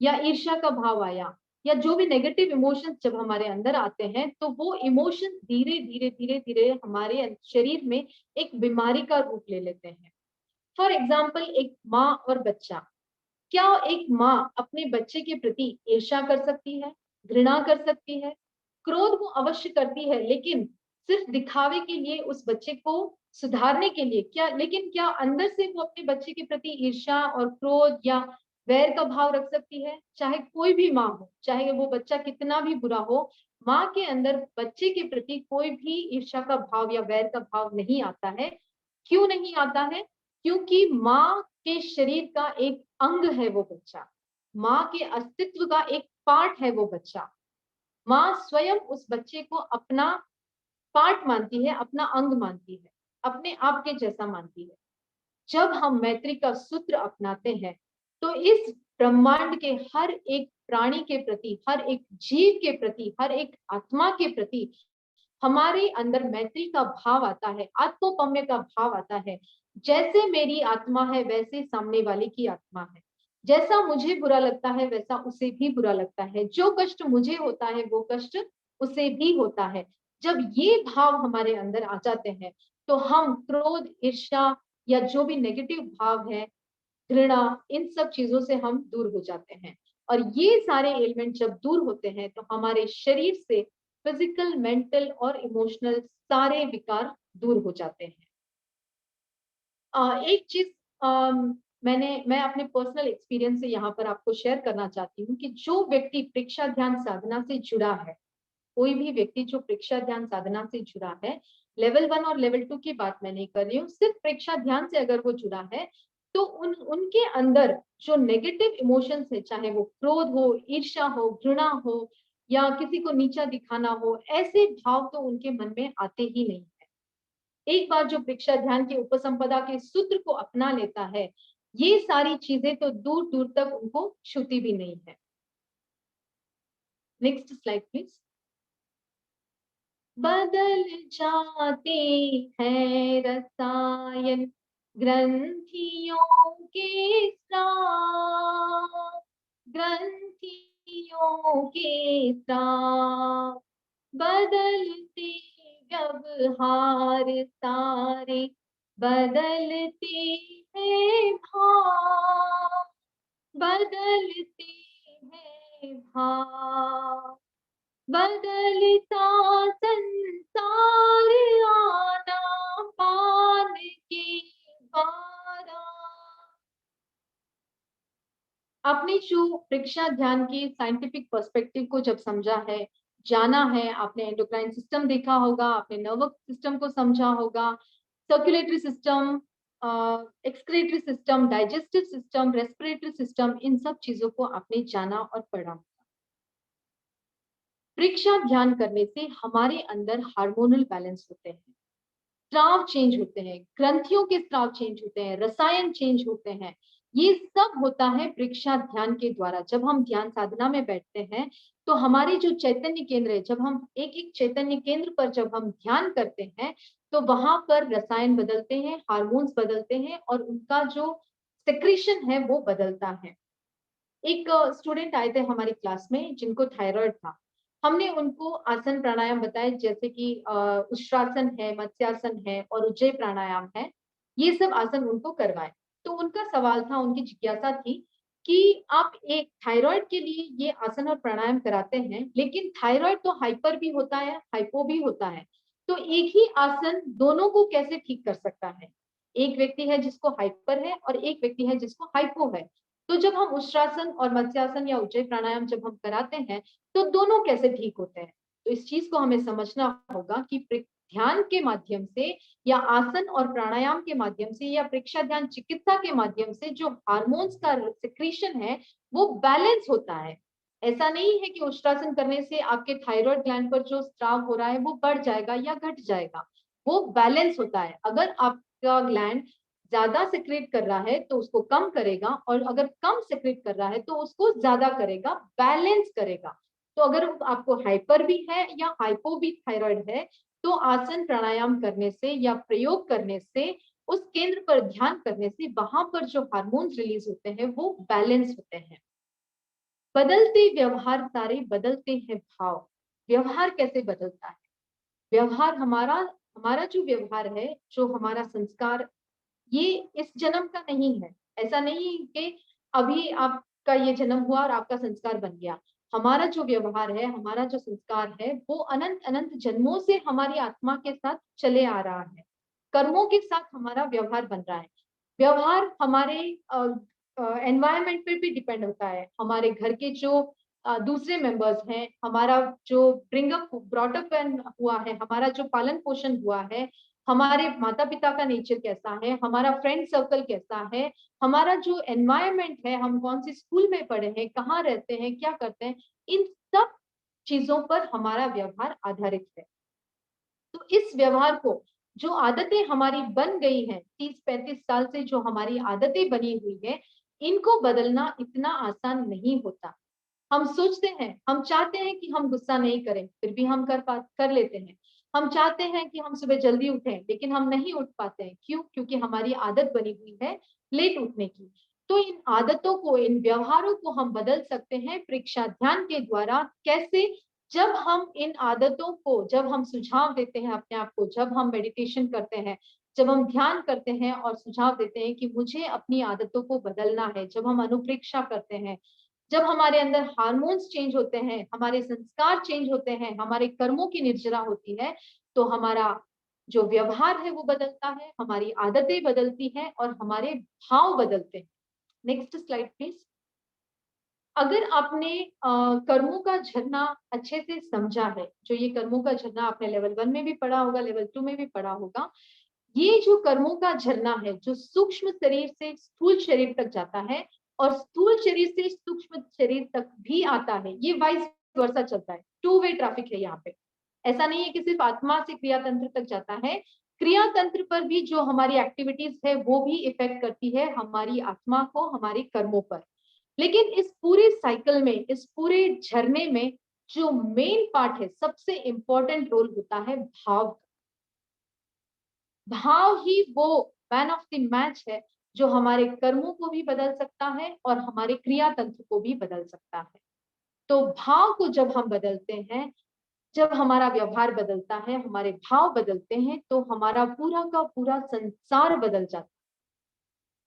या ईर्ष्या का भाव आया या जो भी नेगेटिव इमोशंस जब हमारे अंदर आते हैं, तो वो इमोशंस धीरे धीरे धीरे धीरे हमारे शरीर में एक बीमारी का रूप ले लेते हैं। फॉर एग्जाम्पल, एक माँ और बच्चा, क्या एक माँ अपने बच्चे के प्रति ईर्ष्या कर सकती है, घृणा कर सकती है? क्रोध वो अवश्य करती है, लेकिन सिर्फ दिखावे के लिए, उस बच्चे को सुधारने के लिए क्या, लेकिन क्या अंदर से वो अपने बच्चे के प्रति ईर्ष्या और क्रोध या वैर का भाव रख सकती है? चाहे कोई भी माँ हो, चाहे वो बच्चा कितना भी बुरा हो, माँ के अंदर बच्चे के प्रति कोई भी ईर्ष्या का भाव या वैर का भाव नहीं आता है। क्यों नहीं आता है? क्योंकि माँ के शरीर का एक अंग है वो बच्चा, माँ के अस्तित्व का एक पार्ट है वो बच्चा। माँ स्वयं उस बच्चे को अपना पार्ट मानती है, अपना अंग मानती है, अपने आप के जैसा मानती है। जब हम मैत्री का सूत्र अपनाते हैं, तो इस ब्रह्मांड के हर एक प्राणी के प्रति, हर एक जीव के प्रति, हर एक आत्मा के प्रति हमारे अंदर मैत्री का भाव आता है, आत्मोपम्य का भाव आता है। जैसे मेरी आत्मा है, वैसे सामने वाले की आत्मा है। जैसा मुझे बुरा लगता है, वैसा उसे भी बुरा लगता है। जो कष्ट मुझे होता है, वो कष्ट उसे भी होता है। जब ये भाव हमारे अंदर आ जाते हैं, तो हम क्रोध, ईर्ष्या या जो भी नेगेटिव भाव है, घृणा, इन सब चीजों से हम दूर हो जाते हैं। और ये सारे एलिमेंट जब दूर होते हैं, तो हमारे शरीर से फिजिकल, मेंटल और इमोशनल सारे विकार दूर हो जाते हैं। एक चीज मैं अपने पर्सनल एक्सपीरियंस से यहाँ पर आपको शेयर करना चाहती हूँ कि जो व्यक्ति प्रेक्षा ध्यान साधना से जुड़ा है, कोई भी व्यक्ति जो प्रेक्षा ध्यान साधना से जुड़ा है, लेवल 1 और लेवल 2 की बात मैं नहीं कर रही हूँ, सिर्फ प्रेक्षा ध्यान से अगर वो जुड़ा है, तो उनके अंदर जो नेगेटिव इमोशंस है, चाहे वो क्रोध हो, ईर्ष्या हो, घृणा हो या किसी को नीचा दिखाना हो, ऐसे भाव तो उनके मन में आते ही नहीं है। एक बार जो प्रेक्षा ध्यान के उपसंपदा के सूत्र को अपना लेता है, ये सारी चीजें तो दूर दूर तक उनको छूती भी नहीं है। Next slide please. बदल जाते हैं रसायन ग्रंथियों के स्राव, ग्रंथियों के स्राव, बदलते व्यवहार सारे, बदलते हैं भाव, बदलते हैं भाव, बदलता संसार आना पान के द्वारा। आपने जो प्रेक्षा ध्यान के साइंटिफिक पर्सपेक्टिव को जब समझा है, जाना है, आपने एंडोक्राइन सिस्टम देखा होगा, आपने नर्वस सिस्टम को समझा होगा, circulatory system, excretory system, digestive system, respiratory system, इन सब चीजों को आपने जाना और पढ़ा। प्रेक्षा ध्यान करने से हमारे अंदर हार्मोनल बैलेंस होते हैं, स्राव चेंज होते हैं, ग्रंथियों के स्राव चेंज होते हैं, रसायन चेंज होते हैं। ये सब होता है प्रेक्षा ध्यान के द्वारा। जब हम ध्यान साधना में बैठते हैं तो हमारे जो चैतन्य केंद्र है, जब हम एक एक चैतन्य केंद्र पर जब हम ध्यान करते हैं तो वहां पर रसायन बदलते हैं, हार्मोन्स बदलते हैं और उनका जो सेक्रेशन है वो बदलता है। एक स्टूडेंट आए थे हमारी क्लास में जिनको थायराइड था। हमने उनको आसन प्राणायाम बताए, जैसे कि उष्ट्रासन है, मत्स्यासन है और उज्जय प्राणायाम है। ये सब आसन उनको करवाए। तो उनका सवाल था, उनकी जिज्ञासा थी कि आप एक थायराइड के लिए ये आसन और प्राणायाम कराते हैं, लेकिन थायराइड तो हाइपर भी होता है, हाइपो भी होता है, तो एक ही आसन दोनों को कैसे ठीक कर सकता है? एक व्यक्ति है जिसको हाइपर है और एक व्यक्ति है जिसको हाइपो है। तो जब हम उष्ट्रासन और मत्स्यासन या उज्जय प्राणायाम जब हम कराते हैं तो दोनों कैसे ठीक होते हैं? तो इस चीज को हमें समझना होगा कि ध्यान के माध्यम से या आसन और प्राणायाम के माध्यम से या प्रेक्षा ध्यान चिकित्सा के माध्यम से जो हार्मोन्स का सिक्रीशन है वो बैलेंस होता है। ऐसा नहीं है कि उष्ट्रासन करने से आपके थायराइड ग्लैंड पर जो स्राव हो रहा है वो बढ़ जाएगा या घट जाएगा। वो बैलेंस होता है। अगर आपका ग्लैंड ज्यादा सेक्रेट कर रहा है तो उसको कम करेगा, और अगर कम सेक्रेट कर रहा है तो उसको ज्यादा करेगा, बैलेंस करेगा। तो अगर आपको हाइपर भी है या हाइपो भी थायराइड है तो आसन प्राणायाम करने से या प्रयोग करने से, उस केंद्र पर ध्यान करने से वहां पर जो हार्मोन्स रिलीज होते हैं वो बैलेंस होते हैं। बदलते व्यवहार सारे बदलते हैं भाव। व्यवहार कैसे बदलता है? व्यवहार हमारा हमारा जो व्यवहार है, जो हमारा संस्कार, ये इस जन्म का नहीं है। ऐसा नहीं कि अभी आपका ये जन्म हुआ और आपका संस्कार बन गया। हमारा जो व्यवहार है, हमारा जो संस्कार है वो अनंत अनंत जन्मों से हमारी आत्मा के साथ चले आ रहा है। कर्मों के साथ हमारा व्यवहार बन रहा है। व्यवहार हमारे एनवायरनमेंट पे भी डिपेंड होता है। हमारे घर के जो दूसरे मेंबर्स हैं, हमारा जो ब्रिंगअप ब्रॉटअप हुआ है, हमारा जो पालन पोषण हुआ है, हमारे माता पिता का नेचर कैसा है, हमारा फ्रेंड सर्कल कैसा है, हमारा जो एनवायरनमेंट है, हम कौन सी स्कूल में पढ़े हैं, कहाँ रहते हैं, क्या करते हैं, इन सब चीजों पर हमारा व्यवहार आधारित है। तो इस व्यवहार को, जो आदतें हमारी बन गई हैं 30-35 साल से, जो हमारी आदतें बनी हुई है, इनको बदलना इतना आसान नहीं होता। हम सोचते हैं, हम चाहते हैं कि हम गुस्सा नहीं करें, फिर भी हम कर लेते हैं। हम चाहते हैं कि हम सुबह जल्दी उठें, लेकिन हम नहीं उठ पाते हैं। क्यों? क्योंकि हमारी आदत बनी हुई है लेट उठने की। तो इन आदतों को, इन व्यवहारों को हम बदल सकते हैं प्रेक्षा ध्यान के द्वारा। कैसे? जब हम इन आदतों को, जब हम सुझाव देते हैं अपने आप को, जब हम मेडिटेशन करते हैं, जब हम ध्यान करते हैं और सुझाव देते हैं कि मुझे अपनी आदतों को बदलना है, जब हम अनुप्रेक्षा करते हैं, जब हमारे अंदर हार्मोन्स चेंज होते हैं, हमारे संस्कार चेंज होते हैं, हमारे कर्मों की निर्जरा होती है, तो हमारा जो व्यवहार है वो बदलता है, हमारी आदतें बदलती हैं और हमारे भाव बदलते हैं। Next slide please. अगर आपने कर्मों का झरना अच्छे से समझा है, जो ये कर्मों का झरना आपने लेवल 1 में भी पढ़ा होगा, लेवल 2 में भी पढ़ा होगा, ये जो कर्मों का झरना है, जो सूक्ष्म शरीर से स्थूल शरीर तक जाता है और स्थूल शरीर से सूक्ष्म शरीर तक भी आता है, ये वाइस वर्सा चलता है, टू वे ट्रैफिक है यहाँ पे। ऐसा नहीं है कि सिर्फ आत्मा से क्रिया तंत्र तक जाता है, क्रिया तंत्र पर भी जो हमारी एक्टिविटीज है वो भी इफेक्ट करती है हमारी आत्मा को, हमारे कर्मों पर। लेकिन इस पूरे साइकिल में, इस पूरे झरने में जो मेन पार्ट है, सबसे इंपॉर्टेंट रोल होता है भाव। भाव ही वो मैन ऑफ द मैच है जो हमारे कर्मों को भी बदल सकता है और हमारे क्रिया तंत्र को भी बदल सकता है। तो भाव को जब हम बदलते हैं, जब हमारा व्यवहार बदलता है, हमारे भाव बदलते हैं, तो हमारा पूरा का पूरा संसार बदल जाता है।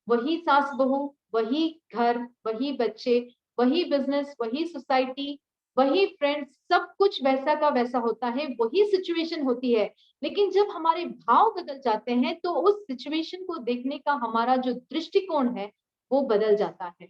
वही सास बहू, वही घर, वही बच्चे, वही बिजनेस, वही सोसाइटी, वही फ्रेंड्स, सब कुछ वैसा का वैसा होता है, वही सिचुएशन होती है। लेकिन जब हमारे भाव बदल जाते हैं तो उस सिचुएशन को देखने का हमारा जो दृष्टिकोण है वो बदल जाता है।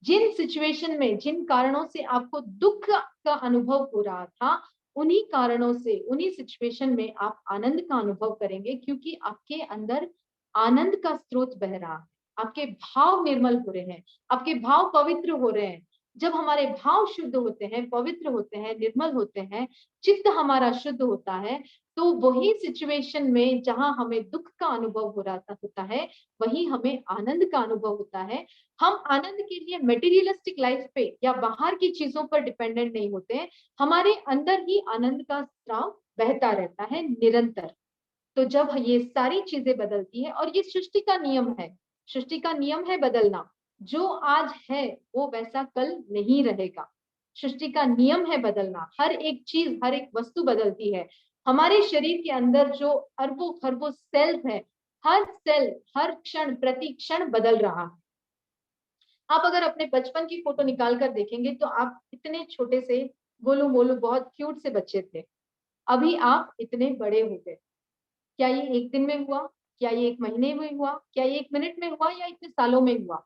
जिन सिचुएशन में, जिन कारणों से आपको दुख का अनुभव हो रहा था, उन्हीं कारणों से, उन्हीं सिचुएशन में आप आनंद का अनुभव करेंगे, क्योंकि आपके अंदर आनंद का स्रोत बह रहा है, आपके भाव निर्मल हो रहे हैं, आपके भाव पवित्र हो रहे हैं। जब हमारे भाव शुद्ध होते हैं, पवित्र होते हैं, निर्मल होते हैं, चित्त हमारा शुद्ध होता है, तो वही सिचुएशन में जहां हमें दुख का अनुभव हो रहा होता है, वही हमें आनंद का अनुभव होता है। हम आनंद के लिए मटेरियलिस्टिक लाइफ पे या बाहर की चीजों पर डिपेंडेंट नहीं होते हैं, हमारे अंदर ही आनंद का स्राव बहता रहता है निरंतर। तो जब ये सारी चीजें बदलती है, और ये सृष्टि का नियम है, सृष्टि का नियम है बदलना, जो आज है वो वैसा कल नहीं रहेगा। सृष्टि का नियम है बदलना, हर एक चीज, हर एक वस्तु बदलती है। हमारे शरीर के अंदर जो अरबों खरबों सेल्स है, हर सेल हर क्षण प्रति क्षण बदल रहा है। आप अगर अपने बचपन की फोटो निकाल कर देखेंगे तो आप इतने छोटे से गोलू मोलू बहुत क्यूट से बच्चे थे, अभी आप इतने बड़े हो गए। क्या ये एक दिन में हुआ? क्या ये एक महीने में हुआ? क्या ये एक मिनट में हुआ या इतने सालों में हुआ?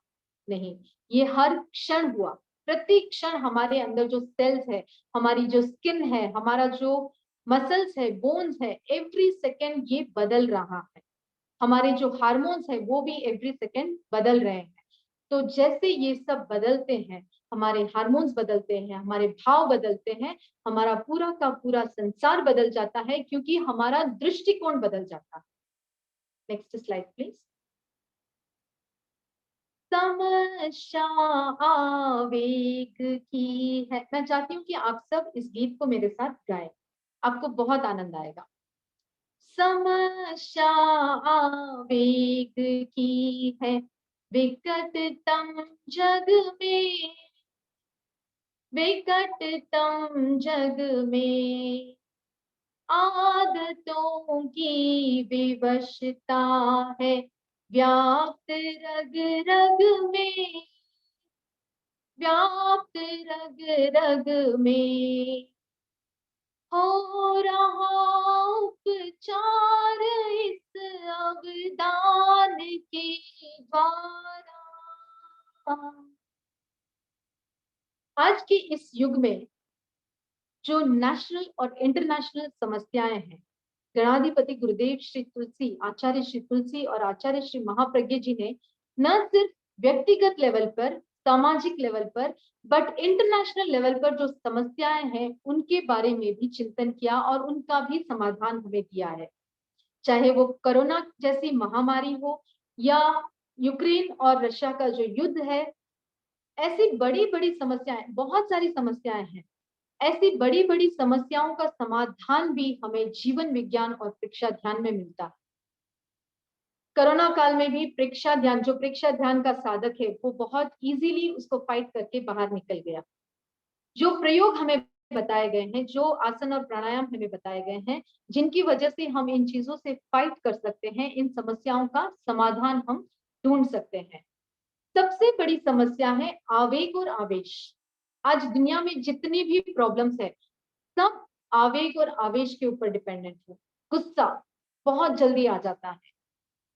नहीं, ये हर क्षण हुआ। प्रति क्षण हमारे अंदर जो सेल्स है, हमारी जो स्किन है, हमारा जो मसल्स है, बोन्स है, एवरी सेकेंड ये बदल रहा है। हमारे जो हार्मोन्स है वो भी एवरी सेकेंड बदल रहे हैं। तो जैसे ये सब बदलते हैं, हमारे हार्मोन्स बदलते हैं, हमारे भाव बदलते हैं, हमारा पूरा का पूरा संसार बदल जाता है, क्योंकि हमारा दृष्टिकोण बदल जाता है। Next slide please. समस्या आवेग की है। मैं चाहती हूँ कि आप सब इस गीत को मेरे साथ गाएं, आपको बहुत आनंद आएगा। समस्या आवेग की है, विकटतम जग में, विकटतम जग में, आदतों की विवशता है, व्याप्त रग रग में, व्याप्त रग रग में, हो रहा उपचार इस अवदान के द्वारा। आज के इस युग में जो नेशनल और इंटरनेशनल समस्याएं हैं, गणाधिपति गुरुदेव श्री तुलसी, आचार्य श्री तुलसी और आचार्य श्री महाप्रज्ञ जी ने न सिर्फ व्यक्तिगत लेवल पर, सामाजिक लेवल पर, बट इंटरनेशनल लेवल पर जो समस्याएं हैं उनके बारे में भी चिंतन किया और उनका भी समाधान हमें दिया है। चाहे वो कोरोना जैसी महामारी हो या यूक्रेन और रशिया का जो युद्ध है, ऐसी बड़ी बड़ी समस्याएं, बहुत सारी समस्याएं हैं। ऐसी बड़ी बड़ी समस्याओं का समाधान भी हमें जीवन विज्ञान और प्रेक्षा ध्यान में मिलता है। कोरोना काल में भी प्रेक्षा ध्यान, जो प्रेक्षा ध्यान का साधक है, वो बहुत इजीली उसको फाइट करके बाहर निकल गया। जो प्रयोग हमें बताए गए हैं, जो आसन और प्राणायाम हमें बताए गए हैं, जिनकी वजह से हम इन चीजों से फाइट कर सकते हैं, इन समस्याओं का समाधान हम ढूंढ सकते हैं। सबसे बड़ी समस्या है आवेग और आवेश। आज दुनिया में जितनी भी प्रॉब्लम्स है, सब आवेग और आवेश के ऊपर डिपेंडेंट है। गुस्सा बहुत जल्दी आ जाता है,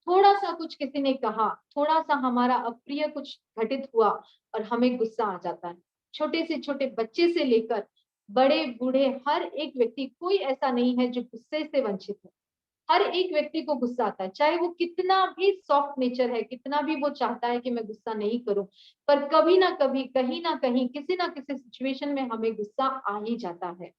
थोड़ा सा कुछ किसी ने कहा, थोड़ा सा हमारा अप्रिय कुछ घटित हुआ और हमें गुस्सा आ जाता है। छोटे से छोटे बच्चे से लेकर बड़े बूढ़े हर एक व्यक्ति, कोई ऐसा नहीं है जो गुस्से से वंचित है। हर एक व्यक्ति को गुस्सा आता है, चाहे वो कितना भी सॉफ्ट नेचर है, कितना भी वो चाहता है कि मैं गुस्सा नहीं करूं, पर कभी ना कभी, कहीं ना कहीं, किसी ना किसी सिचुएशन में हमें गुस्सा आ ही जाता है।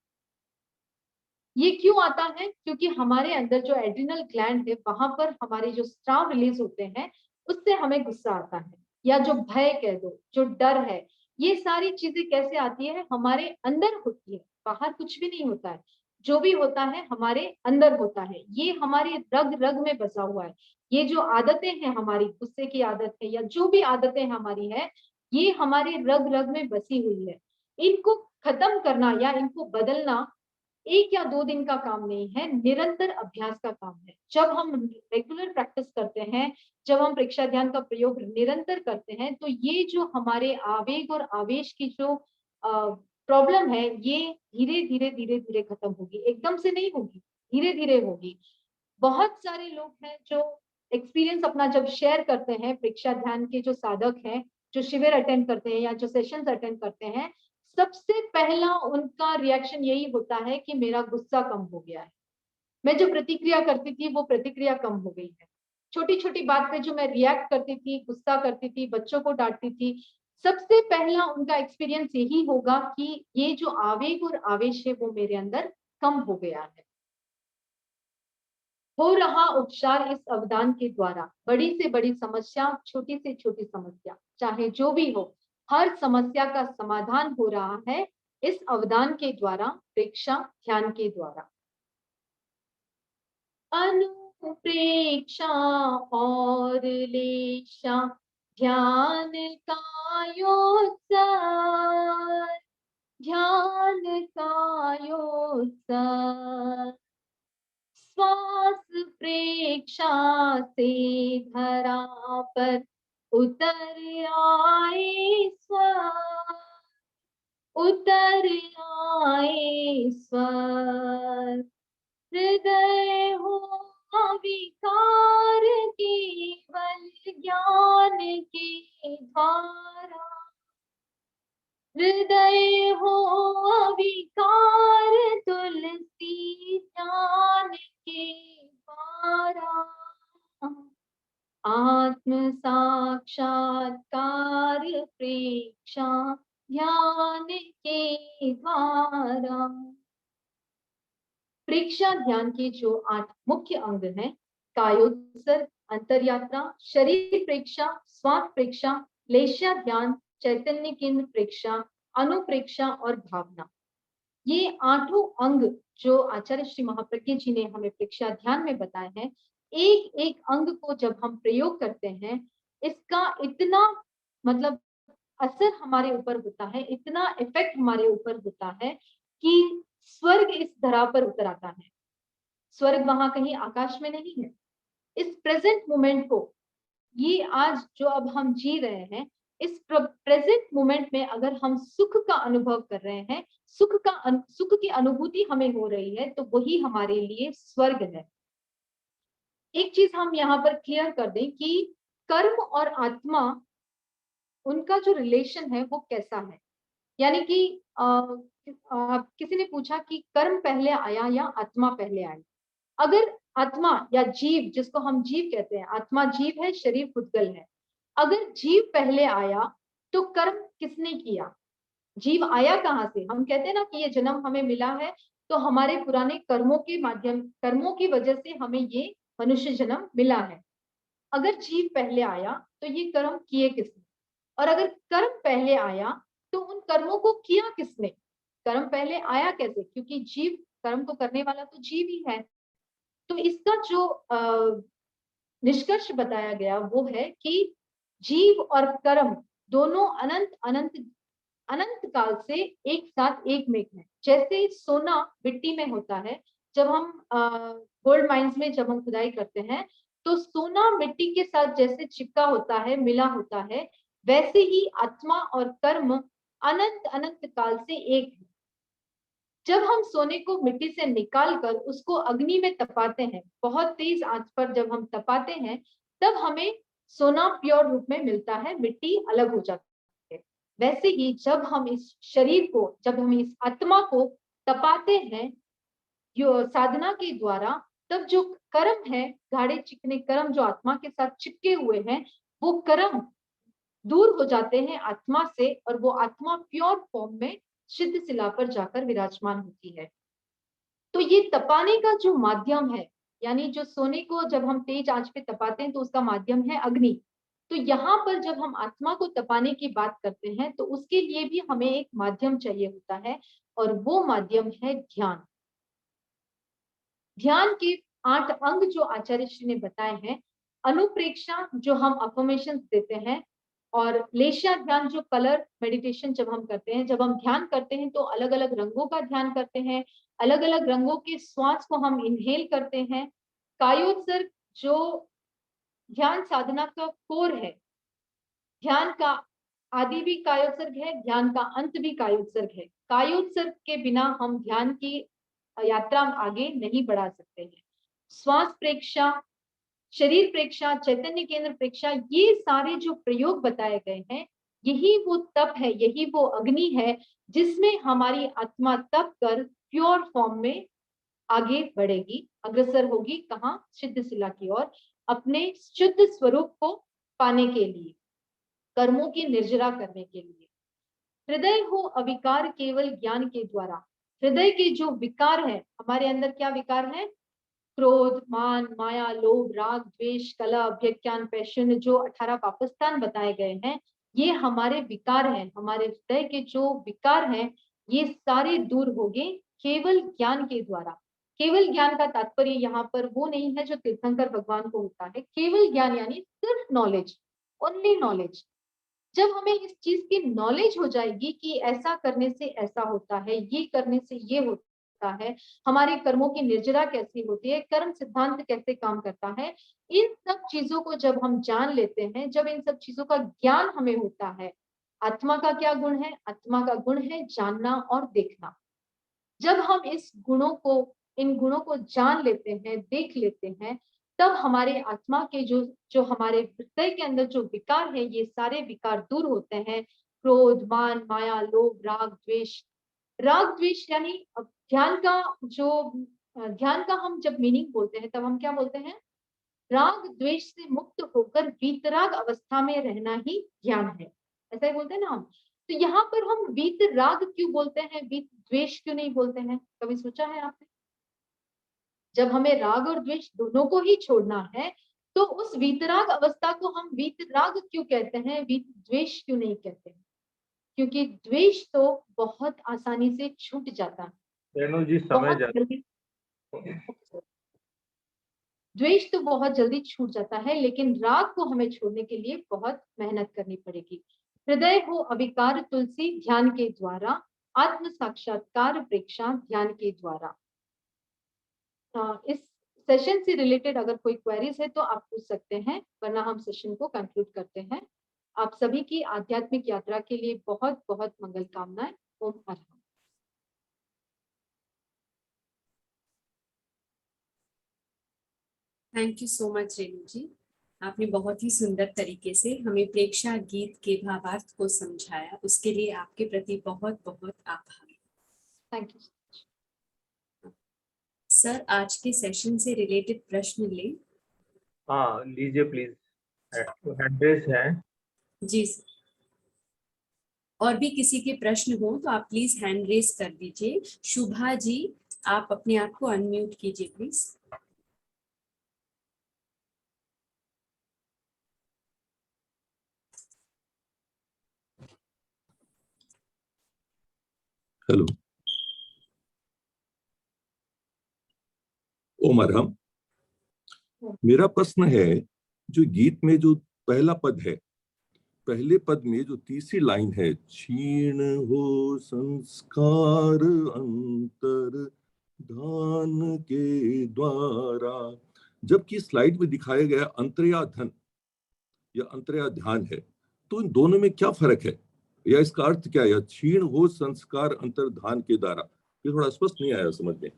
ये क्यों आता है? क्योंकि हमारे अंदर जो एड्रिनल ग्लैंड है, वहां पर हमारे जो स्राव रिलीज होते हैं, उससे हमें गुस्सा आता है। या जो भय कह दो, जो डर है, ये सारी चीजें कैसे आती है? हमारे अंदर होती है, बाहर कुछ भी नहीं होता है। जो भी होता है हमारे अंदर होता है, ये हमारे रग रग में बसा हुआ है। ये जो आदतें हैं हमारी, गुस्से की आदत है या जो भी आदतें हमारी है, ये हमारे रग रग में बसी हुई है। इनको खत्म करना या इनको बदलना एक या दो दिन का काम नहीं है, निरंतर अभ्यास का काम है। जब हम रेगुलर प्रैक्टिस करते हैं, जब हम प्रेक्षा ध्यान का प्रयोग निरंतर करते हैं, तो ये जो हमारे आवेग और आवेश की जो प्रॉब्लम है, ये धीरे धीरे धीरे धीरे खत्म होगी। एकदम से नहीं होगी, धीरे धीरे होगी। बहुत सारे लोग हैं जो एक्सपीरियंस अपना जब शेयर करते हैं, प्रेक्षा ध्यान के जो साधक हैं, जो शिविर अटेंड करते हैं या जो सेशंस अटेंड करते हैं, सबसे पहला उनका रिएक्शन यही होता है कि मेरा गुस्सा कम हो गया है। मैं जो प्रतिक्रिया करती थी वो प्रतिक्रिया कम हो गई है। छोटी छोटी बात पे जो मैं रिएक्ट करती थी, गुस्सा करती थी, बच्चों को डांटती थी, सबसे पहला उनका एक्सपीरियंस यही होगा कि ये जो आवेग और आवेश है वो मेरे अंदर कम हो गया है। हो रहा उपचार इस अवदान के द्वारा, बड़ी से बड़ी समस्या, छोटी से छोटी समस्या, चाहे जो भी हो, हर समस्या का समाधान हो रहा है इस अवदान के द्वारा, प्रेक्षा ध्यान के द्वारा। अनुप्रेक्षा और लेशा ध्यान का योत्सव, ध्यान का योत्सव, श्वास प्रेक्षा से धरा पर उतर आए स्वर, उतर आए स्वर, हृदय हो विकार केवल ज्ञान के द्वारा, हृदय हो विकार तुलसी ज्ञान के द्वारा, आत्म साक्षात्कार प्रेक्षा ध्यान के द्वारा। प्रेक्षा ध्यान के जो 8 मुख्य अंग हैं, कायोत्सर्ग, अंतरयात्रा, शरीर प्रेक्षा, स्वास्थ्य प्रेक्षा, लेशा ध्यान, चैतन्य केंद्र प्रेक्षा, अनुप्रेक्षा और भावना, ये 8 अंग जो आचार्य श्री महाप्रज्ञ जी ने हमें प्रेक्षा ध्यान में बताए हैं, एक एक अंग को जब हम प्रयोग करते हैं, इसका इतना मतलब असर हमारे ऊपर होता है, इतना इफेक्ट हमारे ऊपर होता है कि स्वर्ग इस धरा पर उतर आता है। स्वर्ग वहां कहीं आकाश में नहीं है। इस प्रेजेंट मोमेंट को, ये आज जो अब हम जी रहे हैं, इस प्रेजेंट मोमेंट में अगर हम सुख का अनुभव कर रहे हैं, सुख की अनुभूति हमें हो रही है, तो वही हमारे लिए स्वर्ग है। एक चीज हम यहाँ पर क्लियर कर दें कि कर्म और आत्मा, उनका जो रिलेशन है वो कैसा है। यानी कि किसी ने पूछा कि कर्म पहले आया या आत्मा पहले आई। अगर आत्मा या जीव, जिसको हम जीव कहते हैं, आत्मा जीव है, शरीर पुद्गल है, अगर जीव पहले आया तो कर्म किसने किया? जीव आया कहाँ से? हम कहते हैं ना कि ये जन्म हमें मिला है तो हमारे पुराने कर्मों के माध्यम, कर्मों की वजह से हमें ये मनुष्य जन्म मिला है। अगर जीव पहले आया तो ये कर्म किए किसने? और अगर कर्म पहले आया तो उन कर्मों को किया किसने? कर्म पहले आया कैसे? क्योंकि जीव, कर्म को करने वाला तो जीव ही है। तो इसका जो निष्कर्ष बताया गया वो है कि जीव और कर्म दोनों अनंत अनंत अनंत काल से एक साथ एक में है। जैसे सोना मिट्टी में होता है, जब हम गोल्ड माइंस में जब हम खुदाई करते हैं तो सोना मिट्टी के साथ जैसे चिपका होता है, मिला होता है, वैसे ही आत्मा और कर्म अनंत अनंत काल से एक है। जब हम सोने को मिट्टी से निकाल कर उसको अग्नि में तपाते हैं, बहुत तेज आंच पर जब हम तपाते हैं, तब हमें सोना प्योर रूप में मिलता है, मिट्टी अलग हो जाती है। वैसे ही जब हम इस शरीर को, जब हम इस आत्मा को तपाते हैं साधना के द्वारा, तब जो कर्म है, गाढ़े चिकने कर्म जो आत्मा के साथ चिपके हुए हैं, वो कर्म दूर हो जाते हैं आत्मा से, और वो आत्मा प्योर फॉर्म में सिद्ध शिला पर जाकर विराजमान होती है। तो ये तपाने का जो माध्यम है, यानी जो सोने को जब हम तेज आंच पे तपाते हैं तो उसका माध्यम है अग्नि। तो यहाँ पर जब हम आत्मा को तपाने की बात करते हैं तो उसके लिए भी हमें एक माध्यम चाहिए होता है, और वो माध्यम है ध्यान। ध्यान के 8 अंग जो आचार्य श्री ने बताए हैं, अनुप्रेक्षा जो हम अफर्मेशन देते हैं, और लेशा ध्यान जो कलर मेडिटेशन जब हम करते हैं, जब हम ध्यान करते हैं तो अलग अलग रंगों का ध्यान करते हैं, अलग अलग रंगों के श्वास को हम इनहेल करते हैं। कायोत्सर्ग जो ध्यान साधना का कोर है, ध्यान का आदि भी कायोत्सर्ग है, ध्यान का अंत भी कायोत्सर्ग है। कायोत्सर्ग के बिना हम ध्यान की यात्रा आगे नहीं बढ़ा सकते हैं। श्वास प्रेक्षा, शरीर प्रेक्षा, चैतन्य केंद्र प्रेक्षा, ये सारे जो प्रयोग बताए गए हैं, यही वो तप है, यही वो अग्नि है जिसमें हमारी आत्मा तप कर प्योर फॉर्म में आगे बढ़ेगी, अग्रसर होगी, कहाँ? सिद्ध शिला की ओर, अपने शुद्ध स्वरूप को पाने के लिए। कर्मों की निर्जरा करने के लिए। हृदय हो अविकार केवल ज्ञान के द्वारा। हृदय के जो विकार है, हमारे अंदर क्या विकार है? क्रोध, मान, माया, लोभ, राग, द्वेष, कलह, अभ्यज्ञान, पैशन, जो 18 पापस्थान बताए गए हैं, ये हमारे विकार हैं। हमारे हृदय के जो विकार हैं, ये सारे दूर होंगे केवल ज्ञान के द्वारा। केवल ज्ञान का तात्पर्य यहाँ पर वो नहीं है जो तीर्थंकर भगवान को होता है। केवल ज्ञान यानी सिर्फ नॉलेज, ओनली नॉलेज। जब हमें इस चीज की नॉलेज हो जाएगी कि ऐसा करने से ऐसा होता है, ये करने से ये होता है, हमारे कर्मों की निर्जरा कैसी होती है, कर्म सिद्धांत कैसे काम करता है, इन सब चीजों को जब हम जान लेते हैं, जब इन सब चीजों का ज्ञान हमें होता है, आत्मा का क्या गुण है? आत्मा का गुण है जानना और देखना। जब हम इन गुणों को जान लेते हैं, देख लेते हैं, तब हमारे आत्मा के जो जो हमारे हृदय के अंदर जो विकार है, ये सारे विकार दूर होते हैं। क्रोध, मान, माया, लोभ, राग, द्वेष। राग द्वेष यानी ध्यान का हम जब मीनिंग बोलते हैं, तब हम क्या बोलते हैं? राग द्वेष से मुक्त होकर वीतराग अवस्था में रहना ही ज्ञान है, ऐसा ही बोलते हैं ना हम। तो यहाँ पर हम वीतराग क्यों बोलते हैं, वीत द्वेष क्यों नहीं बोलते हैं? कभी सोचा है आपने? जब हमें राग और द्वेष दोनों को ही छोड़ना है, तो उस वीतराग अवस्था को हम वीतराग क्यों कहते हैं, वीत द्वेष क्यों नहीं कहते हैं? क्योंकि द्वेष तो बहुत आसानी से छूट जाता है, रेणु जी समय बहुत जा जल्दी। द्वेष तो बहुत जल्दी छूट जाता है, लेकिन राग को हमें छोड़ने के लिए बहुत मेहनत करनी पड़ेगी। हृदय हो अविकार तुलसी ध्यान के द्वारा, आत्म साक्षात्कार प्रेक्षा ध्यान के द्वारा। इस सेशन से रिलेटेड अगर कोई क्वेरीज है तो आप पूछ सकते हैं, वरना हम सेशन को कंक्लूड करते हैं। आप सभी की आध्यात्मिक यात्रा के लिए बहुत बहुत मंगल कामनाएं। ओम अरहम। Thank you so much Renu ji, आपने बहुत ही सुंदर तरीके से हमें प्रेक्षा गीत के भावार्थ को समझाया, उसके लिए आपके प्रति बहुत बहुत आभार। Thank you. सर, आज के सेशन से रिलेटेड प्रश्न ले। हाँ लीजिए प्लीज, हैंड रेस है। जी सर, और भी किसी के प्रश्न हो तो आप प्लीज हैंड रेस कर दीजिए। शुभा जी, आप अपने आप को अनम्यूट कीजिए प्लीज। हेलो, ओम अरहम। मेरा प्रश्न है, जो गीत में जो पहला पद है, पहले पद में जो तीसरी लाइन है, क्षीण हो संस्कार अंतर धान के द्वारा, जबकि स्लाइड में दिखाया गया अंतर्याधन या अंतर्या ध्यान है, तो इन दोनों में क्या फर्क है, या इसका अर्थ क्या है? क्षीण हो संस्कार अंतर्धान के द्वारा, ये थोड़ा स्पष्ट नहीं आया समझ में।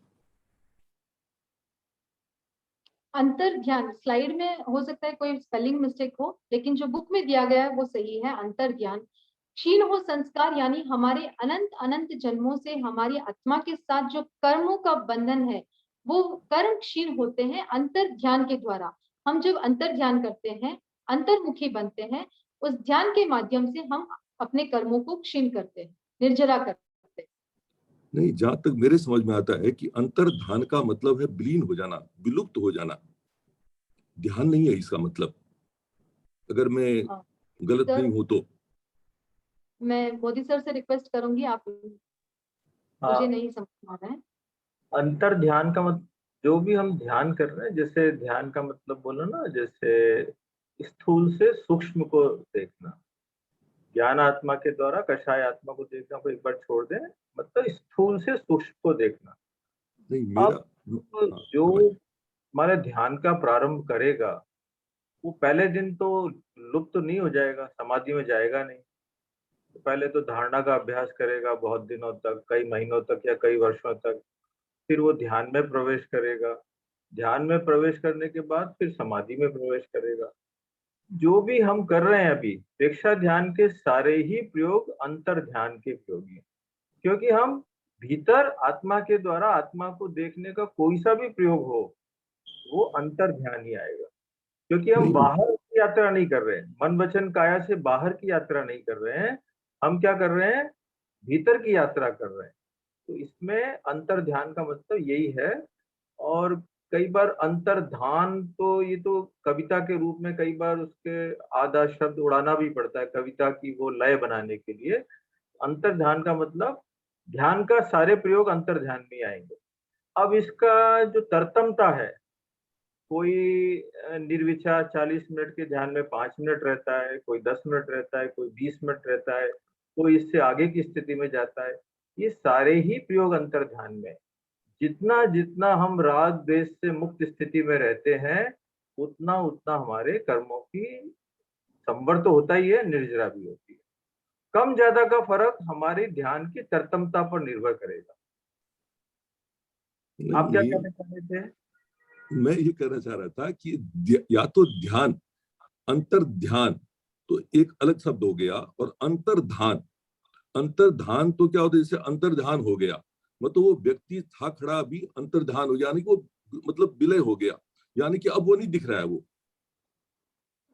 अंतर ध्यान स्लाइड में हो सकता है कोई स्पेलिंग मिस्टेक हो, लेकिन जो बुक में दिया गया है वो सही है। अंतर ज्ञान। क्षीण हो संस्कार यानी हमारे अनंत अनंत जन्मों से हमारी आत्मा के साथ जो कर्मों का बंधन है, वो कर्म क्षीण होते हैं अंतर ध्यान के द्वारा। हम जब अंतर ध्यान करते हैं, अंतर्मुखी बनते हैं, उस ध्यान के माध्यम से हम अपने कर्मों को क्षीण करते हैं, निर्जरा करते हैं। नहीं, जहां तक मेरे समझ में आता है कि अंतर्धान का मतलब है विलीन हो जाना, विलुप्त हो जाना। ध्यान नहीं है इसका मतलब, अगर मैं गलत सर, नहीं हूं तो। मैं मोदी सर से रिक्वेस्ट करूंगी, आप मुझे नहीं समझ आ रहा है। अंतर ध्यान का मतलब जो भी हम ध्यान कर रहे हैं, जैसे ध्यान का मतलब बोलो ना, जैसे स्थूल से सूक्ष्म को देखना, ज्ञान आत्मा के द्वारा कषाय आत्मा को देखना को एक बार छोड़ दें, मतलब स्थूल से सूक्ष्म को देखना। नहीं मेरा अब जो हमारे ध्यान का प्रारंभ करेगा, वो पहले दिन तो लुप्त तो नहीं हो जाएगा, समाधि में जाएगा नहीं। तो पहले तो धारणा का अभ्यास करेगा बहुत दिनों तक, कई महीनों तक या कई वर्षों तक, फिर वो ध्यान में प्रवेश करेगा। ध्यान में प्रवेश करने के बाद फिर समाधि में प्रवेश करेगा। जो भी हम कर रहे हैं अभी, प्रेक्षा ध्यान के सारे ही प्रयोग अंतर ध्यान के प्रयोग हैं, क्योंकि हम भीतर आत्मा के द्वारा आत्मा को देखने का कोई सा भी प्रयोग हो, वो अंतर ध्यान ही आएगा, क्योंकि हम नहीं, बाहर की यात्रा नहीं कर रहे हैं, मन वचन काया से बाहर की यात्रा नहीं कर रहे हैं, हम क्या कर रहे हैं, भीतर की यात्रा कर रहे हैं। तो इसमें अंतर ध्यान का मतलब यही है। और कई बार अंतर्धान तो ये तो कविता के रूप में कई बार उसके आधा शब्द उड़ाना भी पड़ता है कविता की वो लय बनाने के लिए। अंतर्ध्यान का मतलब ध्यान का सारे प्रयोग अंतर्ध्यान में आएंगे। अब इसका जो तरतमता है, कोई निर्विचार 40 मिनट के ध्यान में 5 मिनट रहता है, कोई 10 मिनट रहता है, कोई 20 मिनट रहता है, कोई इससे आगे की स्थिति में जाता है। ये सारे ही प्रयोग अंतर्ध्यान में। जितना जितना हम राग द्वेष से मुक्त स्थिति में रहते हैं, उतना उतना हमारे कर्मों की संवर तो होता ही है, निर्जरा भी होती है। कम ज्यादा का फर्क हमारे ध्यान की तरतमता पर निर्भर करेगा। आप क्या कहना चाह रहे थे? मैं ये कहना चाह रहा था कि या तो ध्यान, अंतर ध्यान तो एक अलग शब्द हो गया, और अंतर्धान, अंतर्धान तो क्या होता है, जैसे अंतर्धान हो गया मतलब वो व्यक्ति था खड़ा भी अंतर्धान हो गया, यानी कि वो मतलब विलय हो गया, यानी कि अब वो नहीं दिख रहा है वो।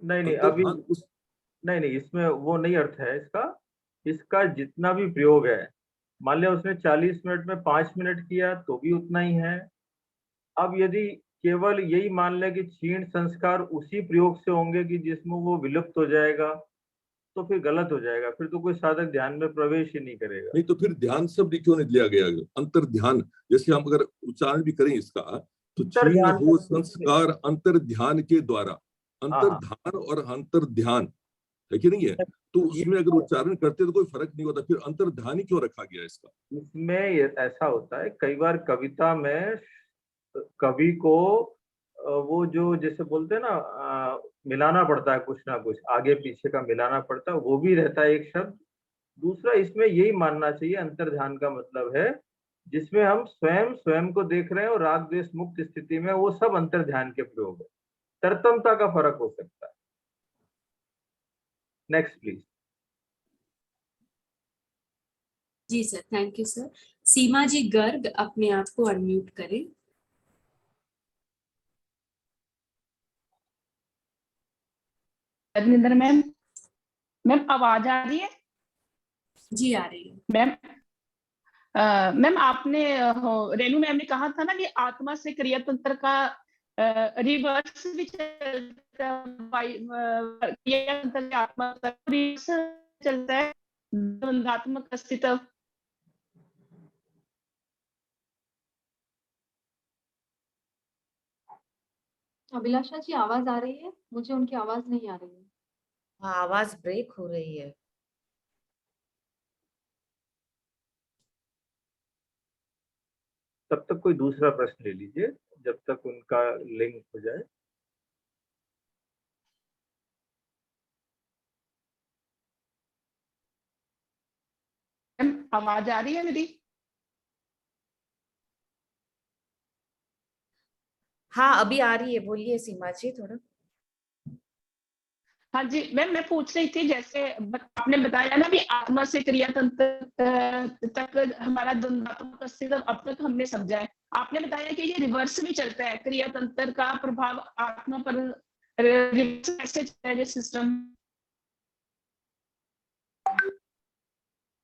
नहीं अभी नहीं, इसमें वो नहीं अर्थ है इसका। इसका जितना भी प्रयोग है, मान लिया उसने 40 मिनट में 5 मिनट किया तो भी उतना ही है। अब यदि केवल यही मान ले कि क्षीण संस्कार उसी प्रयोग से होंगे कि जिसमें वो विलुप्त हो जाएगा, तो फिर गलत हो जाएगा, फिर तो कोई साधक ध्यान में प्रवेश ही नहीं करेगा। नहीं तो फिर ध्यान शब्द क्यों नहीं लिया गया? अंतर ध्यान, जैसे हम अगर उच्चारण भी करें इसका, तो क्षीण हो संस्कार अंतर ध्यान के द्वारा, अंतर्धान और अंतर ध्यान है कि नहीं है, तो उसमें अगर उच्चारण करते तो कोई फर्क नहीं होता, फिर अंतर्ध्यान ही क्यों रखा गया इसका? इसमें ऐसा होता है कई बार कविता में कवि को वो जो जैसे बोलते हैं ना, मिलाना पड़ता है, कुछ ना कुछ आगे पीछे का मिलाना पड़ता है, वो भी रहता है एक शब्द। दूसरा इसमें यही मानना चाहिए, अंतर्ध्यान का मतलब है जिसमें हम स्वयं स्वयं को देख रहे हैं और राग द्वेष मुक्त स्थिति में, वो सब अंतर्ध्यान के प्रयोग है। तरतमता का फर्क हो सकता है। Next please. जी sir, thank you sir. Seema ji Garg अपने आप को अनम्यूट करें। रविंद्र मैम, मैम आवाज आ रही है? जी आ रही है मैम। मैम आपने रेणु मैम ने कहा था ना कि आत्मा से क्रिया तंत्र का रिवर्स भी चलता है, क्रिया तंत्र से आत्मा तक रिवर्स चलता है, द्वंद्वात्मक अस्तित्व। अभिलाषा जी आवाज आ रही है? मुझे उनकी आवाज नहीं आ रही है। हाँ, आवाज ब्रेक हो रही है। तब तक कोई दूसरा प्रश्न ले लीजिए जब तक उनका लिंक हो जाए। मैम आवाज आ रही है मेरी? हाँ अभी आ रही है, बोलिए सीमा जी थोड़ा। हाँ जी मैम, मैं पूछ रही थी जैसे आपने बताया ना कि आत्मा से क्रिया तंत्र तक हमारा द्वंद्वात्मक अस्तित्व अब तक हमने समझा है। आपने बताया कि ये रिवर्स भी चलता है, क्रिया तंत्र का प्रभाव आत्मा पर रिवर्स कैसे चलता है ये सिस्टम?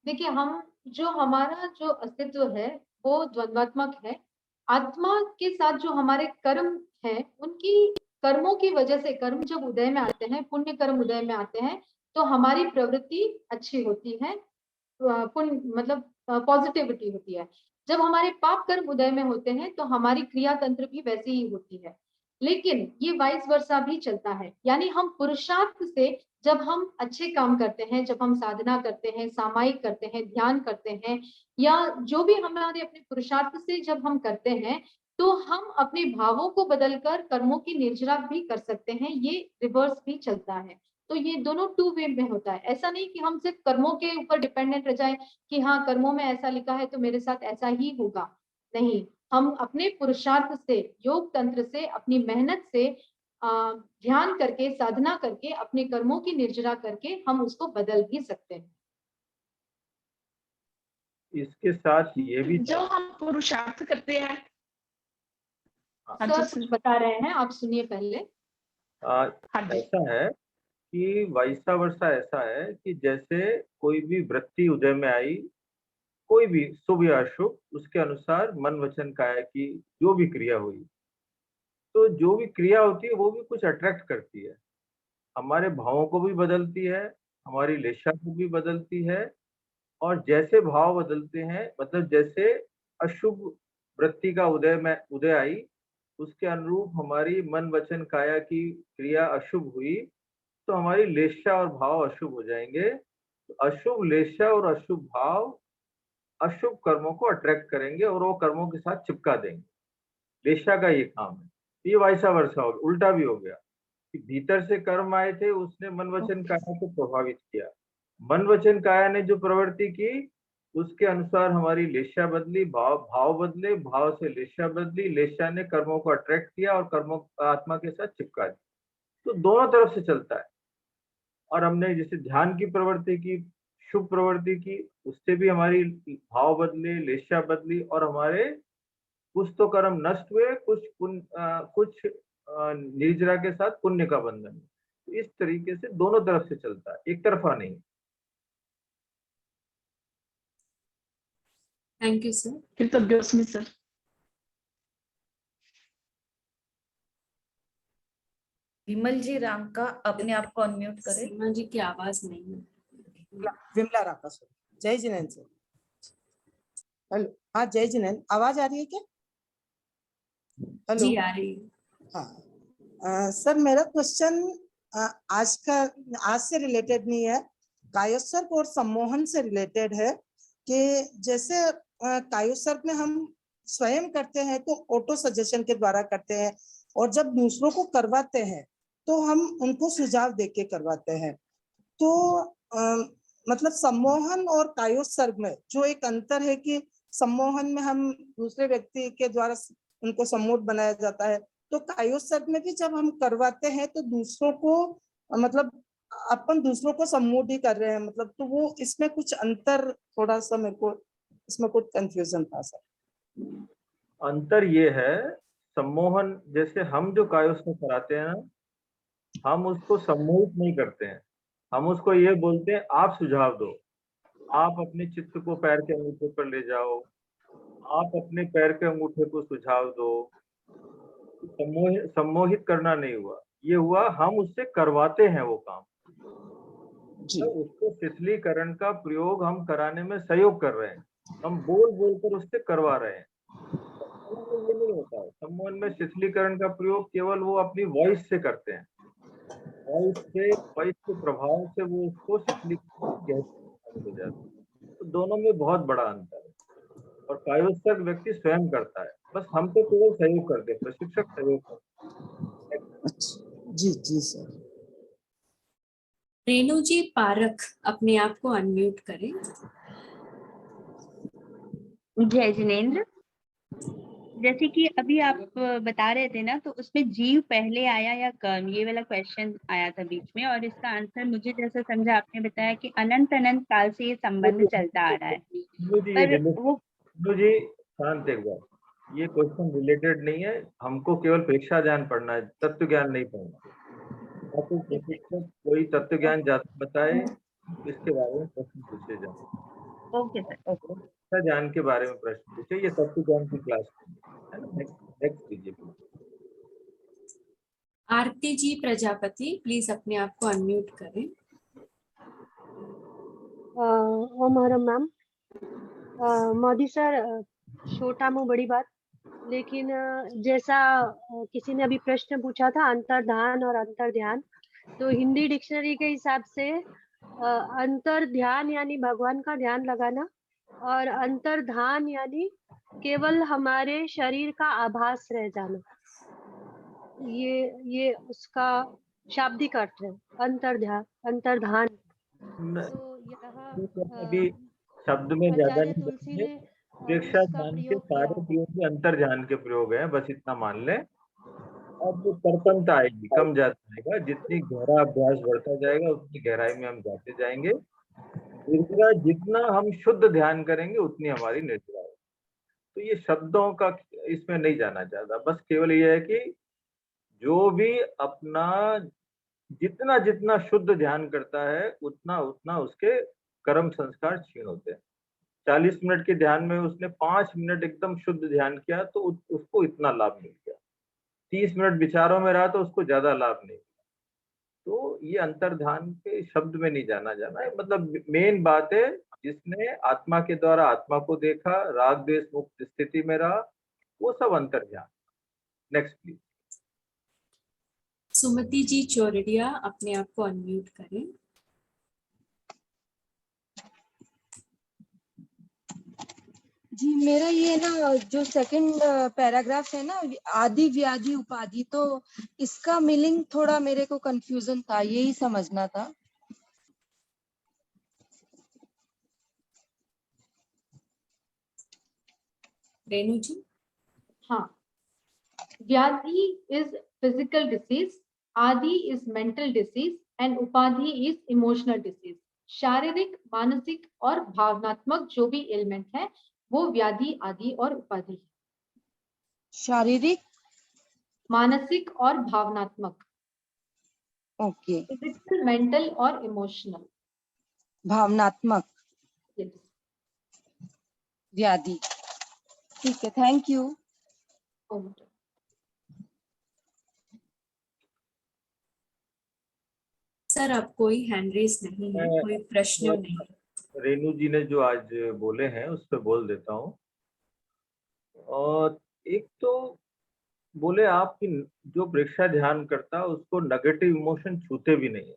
देखिए, हम जो हमारा जो अस्तित्व है वो द्वंद्वात्मक है। आत्मा के साथ जो हमारे कर्म है, उनकी कर्मों की वजह से, कर्म जब उदय में आते हैं, पुण्य कर्म उदय में आते हैं, तो हमारी प्रवृत्ति अच्छी होती है, पुण्य मतलब पॉजिटिविटी होती है। जब हमारे पाप कर्म उदय में होते हैं तो हमारी क्रिया तंत्र भी वैसी ही होती है। लेकिन ये वाइस वर्सा भी चलता है, यानी हम पुरुषार्थ से जब हम अच्छे काम करते हैं, जब हम साधना करते हैं, सामायिक करते हैं, ध्यान करते हैं, या जो भी हमारे अपने पुरुषार्थ से जब हम करते हैं, तो हम अपने भावों को बदलकर कर्मों की निर्जरा भी कर सकते हैं। ये रिवर्स भी चलता है। तो ये दोनों टू वे में होता है। ऐसा नहीं कि हम सिर्फ कर्मों के ऊपर डिपेंडेंट रह जाए कि हाँ कर्मों में ऐसा लिखा है तो मेरे साथ ऐसा ही होगा। नहीं, हम अपने पुरुषार्थ से, योग तंत्र से, अपनी मेहनत से, ध्यान करके, साधना करके, अपने कर्मों की निर्जरा करके हम उसको बदल भी सकते हैं। इसके साथ ये भी जो हम पुरुषार्थ करते हैं। सर कुछ बता रहे हैं, आप सुनिए पहले। हाँ जी। ऐसा है कि वैसा वर्षा ऐसा है कि जैसे कोई भी वृत्ति उदय में आई, कोई भी शुभ या अशुभ, उसके अनुसार मन वचन काया की जो भी क्रिया हुई, तो जो भी क्रिया होती है वो भी कुछ अट्रैक्ट करती है, हमारे भावों को भी बदलती है, हमारी लेशा को भी बदलती है। और जैसे भाव बदलते हैं, मतलब जैसे अशुभ वृत्ति का उदय आई, उसके अनुरूप हमारी मन वचन काया की क्रिया अशुभ हुई, तो हमारी लेशा और भाव अशुभ हो जाएंगे। तो अशुभ लेशा और अशुभ भाव अशुभ कर्मों को अट्रैक्ट करेंगे और वो कर्मों के साथ चिपका देंगे। लेशा का ये काम है। ये वाइसा वर्षा हो गया, उल्टा भी हो गया कि भीतर से कर्म आए थे, उसने मन वचन काया को प्रभावित किया। मन वचन काया ने जो प्रवृत्ति की, उसके अनुसार हमारी लेशा बदली, भाव बदले, भाव से लेशा बदली, लेशा ने कर्मों को अट्रैक्ट किया और कर्मों को आत्मा के साथ चिपका दिया। तो दोनों तरफ से चलता है। और हमने जैसे ध्यान की प्रवृत्ति की, शुभ प्रवृत्ति की, उससे भी हमारी भाव बदले, लेशा बदली और हमारे कुछ तो कर्म नष्ट हुए, कुछ निर्जरा के साथ पुण्य का बंधन। तो इस तरीके से दोनों तरफ से चलता है, एक तरफा नहीं। Thank you sir. कृतज्ञोस्मि सर। विमल जी राम का अपने आप को अनम्यूट करें। सीमा जी की आवाज नहीं है। विमला राका सर। जय जिनेन्द्र सर। हेलो, हाँ जय जिनेन्द्र, आवाज आ रही है क्या? हेलो जी आ रही है। हाँ सर, मेरा क्वेश्चन आज से रिलेटेड नहीं है, कायोत्सर्ग और सम्मोहन से रिलेटेड है कि जैसे कायोत्सर्ग में हम स्वयं करते हैं तो ऑटो सजेशन के द्वारा करते हैं, और जब दूसरों को करवाते हैं तो हम उनको सुझाव देके करवाते हैं। तो मतलब सम्मोहन और कायोत्सर्ग में जो एक अंतर है कि सम्मोहन में हम दूसरे व्यक्ति के द्वारा उनको सम्मोहित बनाया जाता है, तो कायोत्सर्ग में भी जब हम करवाते हैं तो दूसरों को मतलब अपन दूसरों को सम्मोहित ही कर रहे हैं, मतलब तो वो इसमें कुछ अंतर, थोड़ा सा मेरे को इसमें कुछ कंफ्यूजन था सर। अंतर ये है, सम्मोहन जैसे हम जो कायोत्सर्ग कराते हैं ना, हम उसको सम्मोहित नहीं करते हैं, हम उसको ये बोलते हैं आप सुझाव दो, आप अपने चित्त को पैर के अंगूठे पर ले जाओ, आप अपने पैर के अंगूठे को सुझाव दो। सम्मोहित करना नहीं हुआ, ये हुआ हम उससे करवाते हैं वो काम। तो उसको शिथिलीकरण का प्रयोग हम कराने में सहयोग कर रहे हैं, हम बोल बोल कर उससे करवा रहे हैं। ये नहीं होता है, सम्मोहन में शिथिलीकरण का प्रयोग केवल वो अपनी वॉइस से करते हैं, वॉइस के प्रभाव से वो उसको शिथिलीकरण हो जाता है। तो दोनों में बहुत बड़ा अंतर है। और कायोत्सर्ग व्यक्ति स्वयं करता है, बस हम तो केवल सहयोग करते हैं, प्रशिक्षक सहयोग करते हैं। अच्छा जी जी सर। रेणु जी पारख अपने आप को अनम्यूट करें। जय जिनेन्द्र। जैसे कि अभी आप बता रहे थे ना, तो उसमें जीव पहले आया या कर्म, ये वाला क्वेश्चन आया था बीच में, और इसका आंसर मुझे जैसे समझा आपने बताया कि अनंत अनंत काल से ये संबंध चलता आ रहा है। पर वो जी शांत एक बार, ये क्वेश्चन रिलेटेड नहीं है, हमको केवल प्रेक्षा ज्ञान पढ़ना है, तत्व ज्ञान नहीं पढ़ना। आपको कोई तत्व ज्ञान बताए, इसके बारे में प्रश्न पूछे जाए। Okay sir, okay. ज्ञान के बारे में प्रश्न पूछे, ये तत्व ज्ञान की क्लास है ना। नेक्स्ट कीजिए। आरती जी प्रजापति प्लीज अपने आप को अनम्यूट करें। ओम हरम मैम। मोदी सर, छोटा मुंह बड़ी बात, लेकिन जैसा किसी ने अभी प्रश्न पूछा था अंतर्धान और अंतर्ध्यान, तो हिंदी डिक्शनरी के हिसाब से अंतर्ध्यान यानी भगवान का ध्यान लगाना, और अंतर्धान यानी केवल हमारे शरीर का आभास रह जाना। ये उसका शाब्दिक अर्थ है, अंतर्ध्यान अंतर्धान। तो अभी शब्द में ज्यादा नहीं तुलसी ने प्रेक्षा ज्ञान के सारे प्रयोग अंतर्ध्यान के प्रयोग हैं, बस इतना मान लें। अब जो कर्तनता आएगी, कम जाता जाएगा, जितनी गहरा अभ्यास बढ़ता जाएगा उतनी गहराई में हम जाते जाएंगे। निर्जरा जितना हम शुद्ध ध्यान करेंगे उतनी हमारी निर्जरा है। तो ये शब्दों का इसमें नहीं जाना चाहता, बस केवल ये है कि जो भी अपना जितना जितना शुद्ध ध्यान करता है उतना उतना उसके कर्म संस्कार क्षीण होते हैं। 40 मिनट के ध्यान में उसने 5 मिनट एकदम शुद्ध ध्यान किया तो उसको इतना लाभ मिल गया। 30 मिनट विचारों में रहा तो उसको ज्यादा लाभ नहीं मिला। तो ये अंतर्ध्यान के शब्द में नहीं जाना है, मतलब मेन बात है जिसने आत्मा के द्वारा आत्मा को देखा, राग द्वेष मुक्त स्थिति में रहा, वो सब अंतर्ध्यान। Next please. सुमति जी चौरडिया, अपने आप को अनम्यूट करें। जी मेरा ये ना जो सेकंड पैराग्राफ है ना, आदि व्याधि उपाधि, तो इसका मीनिंग थोड़ा मेरे को कंफ्यूजन था, यही समझना था। रेणु जी। हाँ, व्याधि इज फिजिकल डिसीज, आदि इज मेंटल डिसीज एंड उपाधि इज इमोशनल डिसीज। शारीरिक, मानसिक और भावनात्मक जो भी एलिमेंट है वो व्याधि, आदि और उपाधि है। शारीरिक, मानसिक और भावनात्मक। ओके। फिजिकल, मेंटल और इमोशनल। भावनात्मक yes. व्याधि। ठीक है, थैंक यू। सर अब कोई हैंड रेस नहीं है, कोई प्रश्न नहीं। रेणु जी ने जो आज बोले हैं उस पर बोल देता हूँ। और एक तो बोले आपकी जो प्रेक्षा ध्यान करता है उसको नेगेटिव इमोशन छूते भी नहीं है,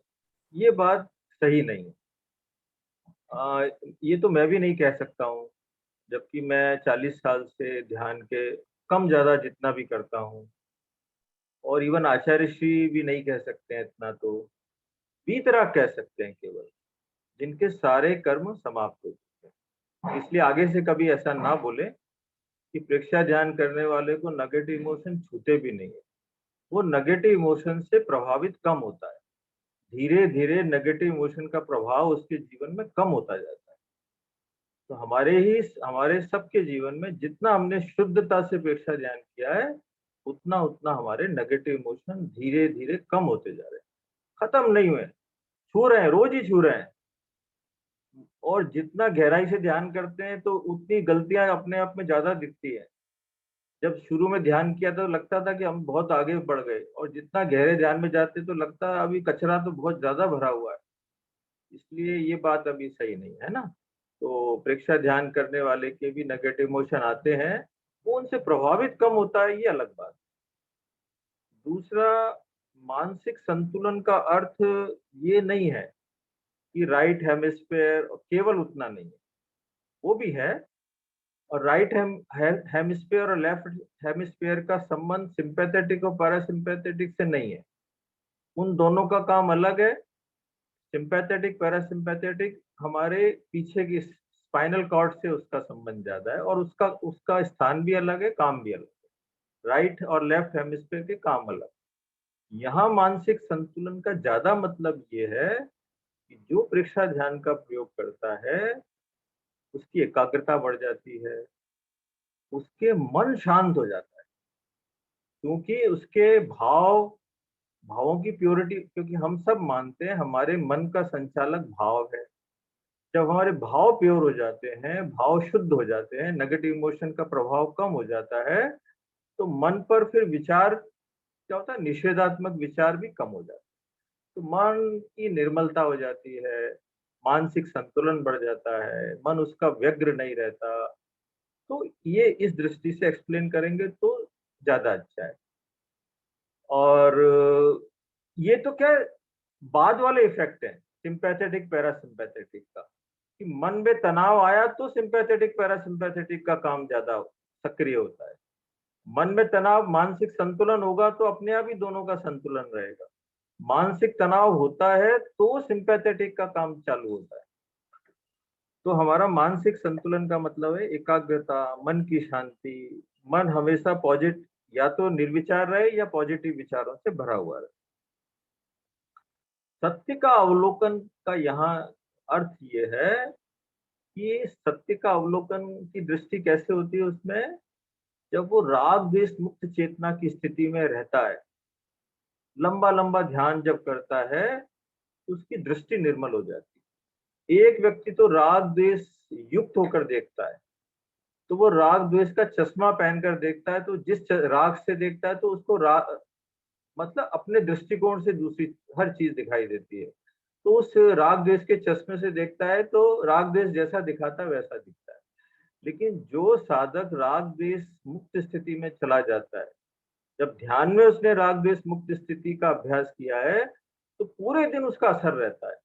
ये बात सही नहीं है। ये तो मैं भी नहीं कह सकता हूँ, जबकि मैं 40 साल से ध्यान के कम ज्यादा जितना भी करता हूँ, और इवन आचार्य श्री भी नहीं कह सकते हैं इतना, तो वीतराग कह सकते हैं केवल, जिनके सारे कर्म समाप्त हो चुके हैं। इसलिए आगे से कभी ऐसा ना बोले कि प्रेक्षा ध्यान करने वाले को नेगेटिव इमोशन छूते भी नहीं है। वो नेगेटिव इमोशन से प्रभावित कम होता है, धीरे धीरे नेगेटिव इमोशन का प्रभाव उसके जीवन में कम होता जाता है। तो हमारे सबके जीवन में जितना हमने शुद्धता से प्रेक्षा ध्यान किया है उतना उतना हमारे नेगेटिव इमोशन धीरे धीरे कम होते जा रहे हैं, खत्म नहीं हुए, छू रहे हैं, रोज ही छू रहे हैं। और जितना गहराई से ध्यान करते हैं तो उतनी गलतियां अपने आप में ज्यादा दिखती है। जब शुरू में ध्यान किया तो लगता था कि हम बहुत आगे बढ़ गए, और जितना गहरे ध्यान में जाते तो लगता है अभी कचरा तो बहुत ज्यादा भरा हुआ है। इसलिए ये बात अभी सही नहीं है ना। तो प्रेक्षा ध्यान करने वाले के भी नेगेटिव इमोशन आते हैं, वो उनसे प्रभावित कम होता है, ये अलग बात। दूसरा, मानसिक संतुलन का अर्थ ये नहीं है कि राइट हेमिस्फेयर केवल उतना नहीं है, वो भी है। और राइट हेमिस्फेयर और लेफ्ट हेमिस्फेयर का संबंध सिंपैथेटिक और पैरासिम्पैथेटिक से नहीं है, उन दोनों का काम अलग है। सिंपैथेटिक पैरासिम्पैथेटिक हमारे पीछे की स्पाइनल कॉर्ड से उसका संबंध ज्यादा है, और उसका स्थान भी अलग है, काम भी अलग है। राइट और लेफ्ट हेमिस्फेयर के काम अलग। यहाँ मानसिक संतुलन का ज्यादा मतलब ये है कि जो प्रेक्षा ध्यान का प्रयोग करता है उसकी एकाग्रता बढ़ जाती है, उसके मन शांत हो जाता है, क्योंकि उसके भावों की प्योरिटी, क्योंकि हम सब मानते हैं हमारे मन का संचालक भाव है। जब हमारे भाव प्योर हो जाते हैं, भाव शुद्ध हो जाते हैं, नेगेटिव इमोशन का प्रभाव कम हो जाता है, तो मन पर फिर विचार क्या होता है, निषेधात्मक विचार भी कम हो जाता है। तो मन की निर्मलता हो जाती है, मानसिक संतुलन बढ़ जाता है, मन उसका व्यग्र नहीं रहता। तो ये इस दृष्टि से एक्सप्लेन करेंगे तो ज्यादा अच्छा है। और ये तो क्या बाद वाले इफेक्ट है सिंपैथेटिक पैरासिम्पैथेटिक का, कि मन में तनाव आया तो सिंपैथेटिक पैरासिम्पैथेटिक का काम ज्यादा सक्रिय होता है। मन में तनाव, मानसिक संतुलन होगा तो अपने आप ही दोनों का संतुलन रहेगा। मानसिक तनाव होता है तो सिंपैथेटिक का काम चालू होता है। तो हमारा मानसिक संतुलन का मतलब है एकाग्रता, मन की शांति, मन हमेशा पॉजिटिव, या तो निर्विचार रहे या पॉजिटिव विचारों से भरा हुआ रहे। सत्य का अवलोकन का यहाँ अर्थ ये है कि सत्य का अवलोकन की दृष्टि कैसे होती है उसमें, जब वो राग द्वेष मुक्त चेतना की स्थिति में रहता है लंबा लंबा ध्यान जब करता है तो उसकी दृष्टि निर्मल हो जाती है। एक व्यक्ति तो राग द्वेष युक्त होकर देखता है, तो वो राग द्वेष का चश्मा पहनकर देखता है, तो जिस राग से देखता है तो उसको मतलब अपने दृष्टिकोण से दूसरी हर चीज दिखाई देती है। तो उस राग द्वेष के चश्मे से देखता है तो राग द्वेष जैसा दिखाता है वैसा दिखता है। लेकिन जो साधक राग द्वेष मुक्त स्थिति में चला जाता है, जब ध्यान में उसने राग द्वेष मुक्त स्थिति का अभ्यास किया है, तो पूरे दिन उसका असर रहता है।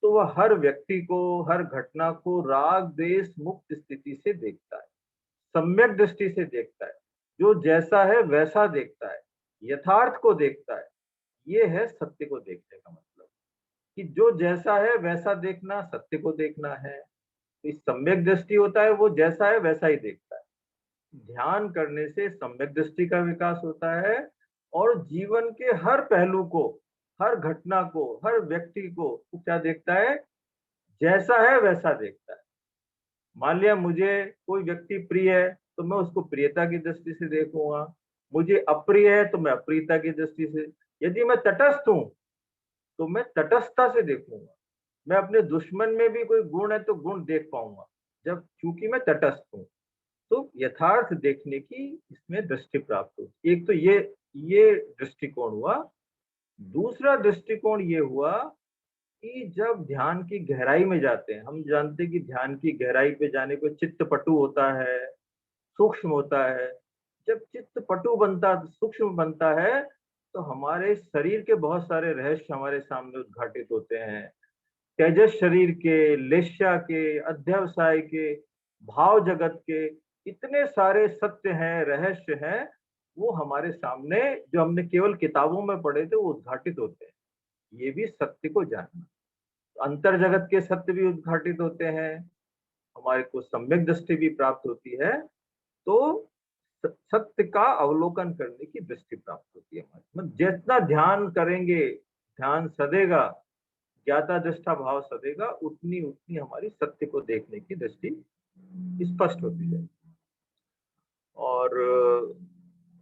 तो वह हर व्यक्ति को, हर घटना को राग द्वेष मुक्त स्थिति से देखता है, सम्यक दृष्टि से देखता है, जो जैसा है वैसा देखता है, यथार्थ को देखता है। ये है सत्य को देखने का मतलब, कि जो जैसा है वैसा देखना, सत्य को देखना है। इस सम्यक दृष्टि होता है, वो जैसा है वैसा ही देखता है। ध्यान करने से सम्यक दृष्टि का विकास होता है और जीवन के हर पहलू को, हर घटना को, हर व्यक्ति को क्या देखता है, जैसा है वैसा देखता है। मान लिया मुझे कोई व्यक्ति प्रिय है तो मैं उसको प्रियता की दृष्टि से देखूंगा, मुझे अप्रिय है तो मैं अप्रियता की दृष्टि से। यदि मैं तटस्थ हूं तो मैं तटस्थता से देखूंगा। मैं अपने दुश्मन में भी कोई गुण है तो गुण देख पाऊंगा, जब चूंकि मैं तटस्थ हूं। तो यथार्थ देखने की इसमें दृष्टि प्राप्त होती। एक तो ये दृष्टिकोण हुआ। दूसरा दृष्टिकोण ये हुआ कि जब ध्यान की गहराई में जाते हैं, हम जानते हैं कि ध्यान की गहराई पे जाने को चित्त पटु होता है, सूक्ष्म होता है। जब चित्त पटु बनता, सूक्ष्म बनता है, तो हमारे शरीर के बहुत सारे रहस्य हमारे सामने उद्घाटित होते हैं। तेजस शरीर के, लेश्या के, अध्यवसाय के, भाव जगत के इतने सारे सत्य हैं, रहस्य हैं, वो हमारे सामने जो हमने केवल किताबों में पढ़े थे वो उद्घाटित होते हैं। ये भी सत्य को जानना। अंतर जगत के सत्य भी उद्घाटित होते हैं, हमारे को सम्यक दृष्टि भी प्राप्त होती है। तो सत्य का अवलोकन करने की दृष्टि प्राप्त होती है हमारी। मतलब जितना ध्यान करेंगे, ध्यान सदेगा, ज्ञाता दृष्टा भाव सदेगा, उतनी उतनी हमारी सत्य को देखने की दृष्टि स्पष्ट होती है। और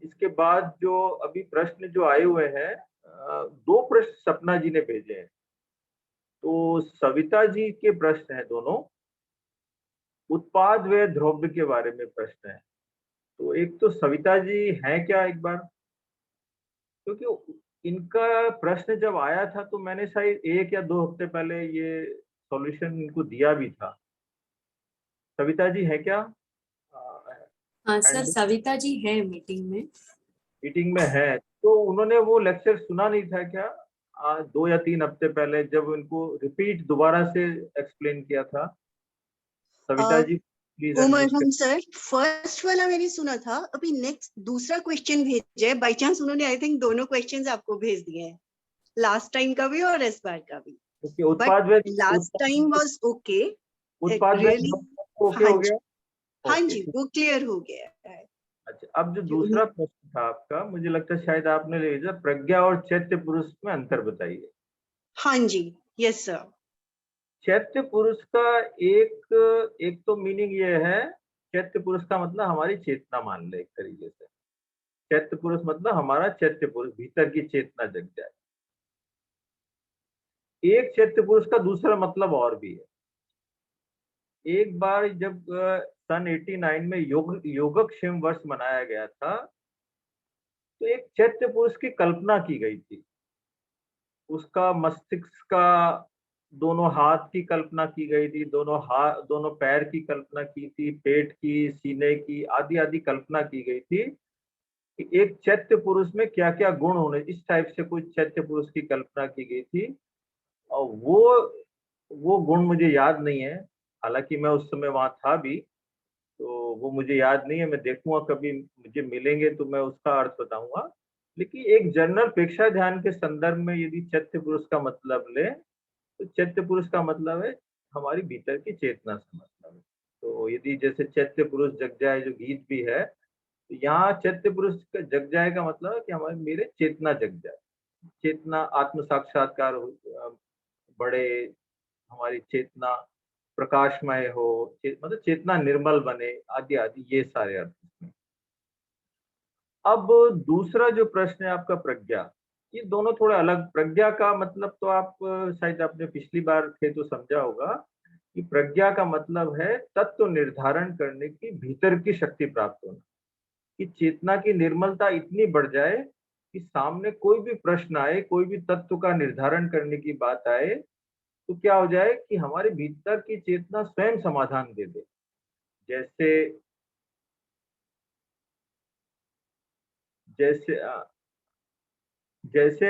इसके बाद जो अभी प्रश्न जो आए हुए हैं, 2 प्रश्न सपना जी ने भेजे हैं। तो सविता जी के प्रश्न है दोनों, उत्पाद व द्रव्य के बारे में प्रश्न है। तो एक तो सविता जी हैं क्या एक बार, क्योंकि इनका प्रश्न जब आया था तो मैंने शायद 1 या 2 हफ्ते पहले ये सॉल्यूशन इनको दिया भी था। सविता जी है क्या? हाँ सर, सविता जी है मीटिंग में है। तो उन्होंने वो लेक्चर सुना नहीं था क्या 2 या 3 हफ्ते पहले, जब उनको रिपीट दोबारा से एक्सप्लेन किया था? सविता जी प्लीज। हम सर फर्स्ट वाला मैंने सुना था, अभी नेक्स्ट दूसरा क्वेश्चन भेजा है। बाय चांस उन्होंने आई थिंक दोनों क्वेश्चंस आपको भेज दिए हैं, लास्ट टाइम का भी और इस बार का भी। उत्पाद लास्ट टाइम वाज ओके, उत्पाद ओके हो गया। हाँ जी, वो क्लियर हो गया है। अच्छा, अब जो दूसरा प्रश्न था आपका, मुझे लगता है शायद आपने ले लिया, प्रज्ञा और चैत्य पुरुष में अंतर बताइए। हाँ जी, यस सर। चैत्य पुरुष का एक तो मीनिंग ये है, चैत्य पुरुष का मतलब हमारी चेतना मान ले एक तरीके से। चैत्य पुरुष मतलब हमारा चैत्य पुरुष, भीतर की चेतना जग जाए। एक चैत्य पुरुष का दूसरा मतलब और भी है। एक बार जब सन 89 में योगक्षेम वर्ष मनाया गया था, तो एक चैत्य पुरुष की कल्पना की गई थी। उसका मस्तिष्क का दोनों हाथ की कल्पना की गई थी, दोनों पैर की कल्पना की थी, पेट की, सीने की, आदि आदि कल्पना की गई थी कि एक चैत्य पुरुष में क्या क्या गुण होने, इस टाइप से कुछ चैत्य पुरुष की कल्पना की गई थी। और वो गुण मुझे याद नहीं है, हालांकि मैं उस समय वहां था भी, तो वो मुझे याद नहीं है। मैं देखूंगा, कभी मुझे मिलेंगे तो मैं उसका अर्थ बताऊंगा। लेकिन एक जनरल प्रेक्षा ध्यान के संदर्भ में यदि चैत्य पुरुष का मतलब ले, तो चैत्य पुरुष का मतलब है हमारी भीतर की चेतना से मतलब है। तो यदि जैसे चैत्य पुरुष जग जाए जो गीत भी है, तो यहाँ चैत्य पुरुष का जग जाए का मतलब है कि मेरे चेतना जग जाए, चेतना आत्म साक्षात्कार बढ़े, हमारी चेतना प्रकाशमय हो, मतलब चेतना निर्मल बने, आदि आदि, ये सारे अर्थ इसमें। अब दूसरा जो प्रश्न है आपका प्रज्ञा, ये दोनों थोड़े अलग। प्रज्ञा का मतलब तो आप शायद आपने पिछली बार थे तो समझा होगा कि प्रज्ञा का मतलब है तत्व निर्धारण करने की भीतर की शक्ति प्राप्त होना, कि चेतना की निर्मलता इतनी बढ़ जाए कि सामने कोई भी प्रश्न आए, कोई भी तत्व का निर्धारण करने की बात आए, तो क्या हो जाए कि हमारे भीतर की चेतना स्वयं समाधान दे दे। जैसे जैसे जैसे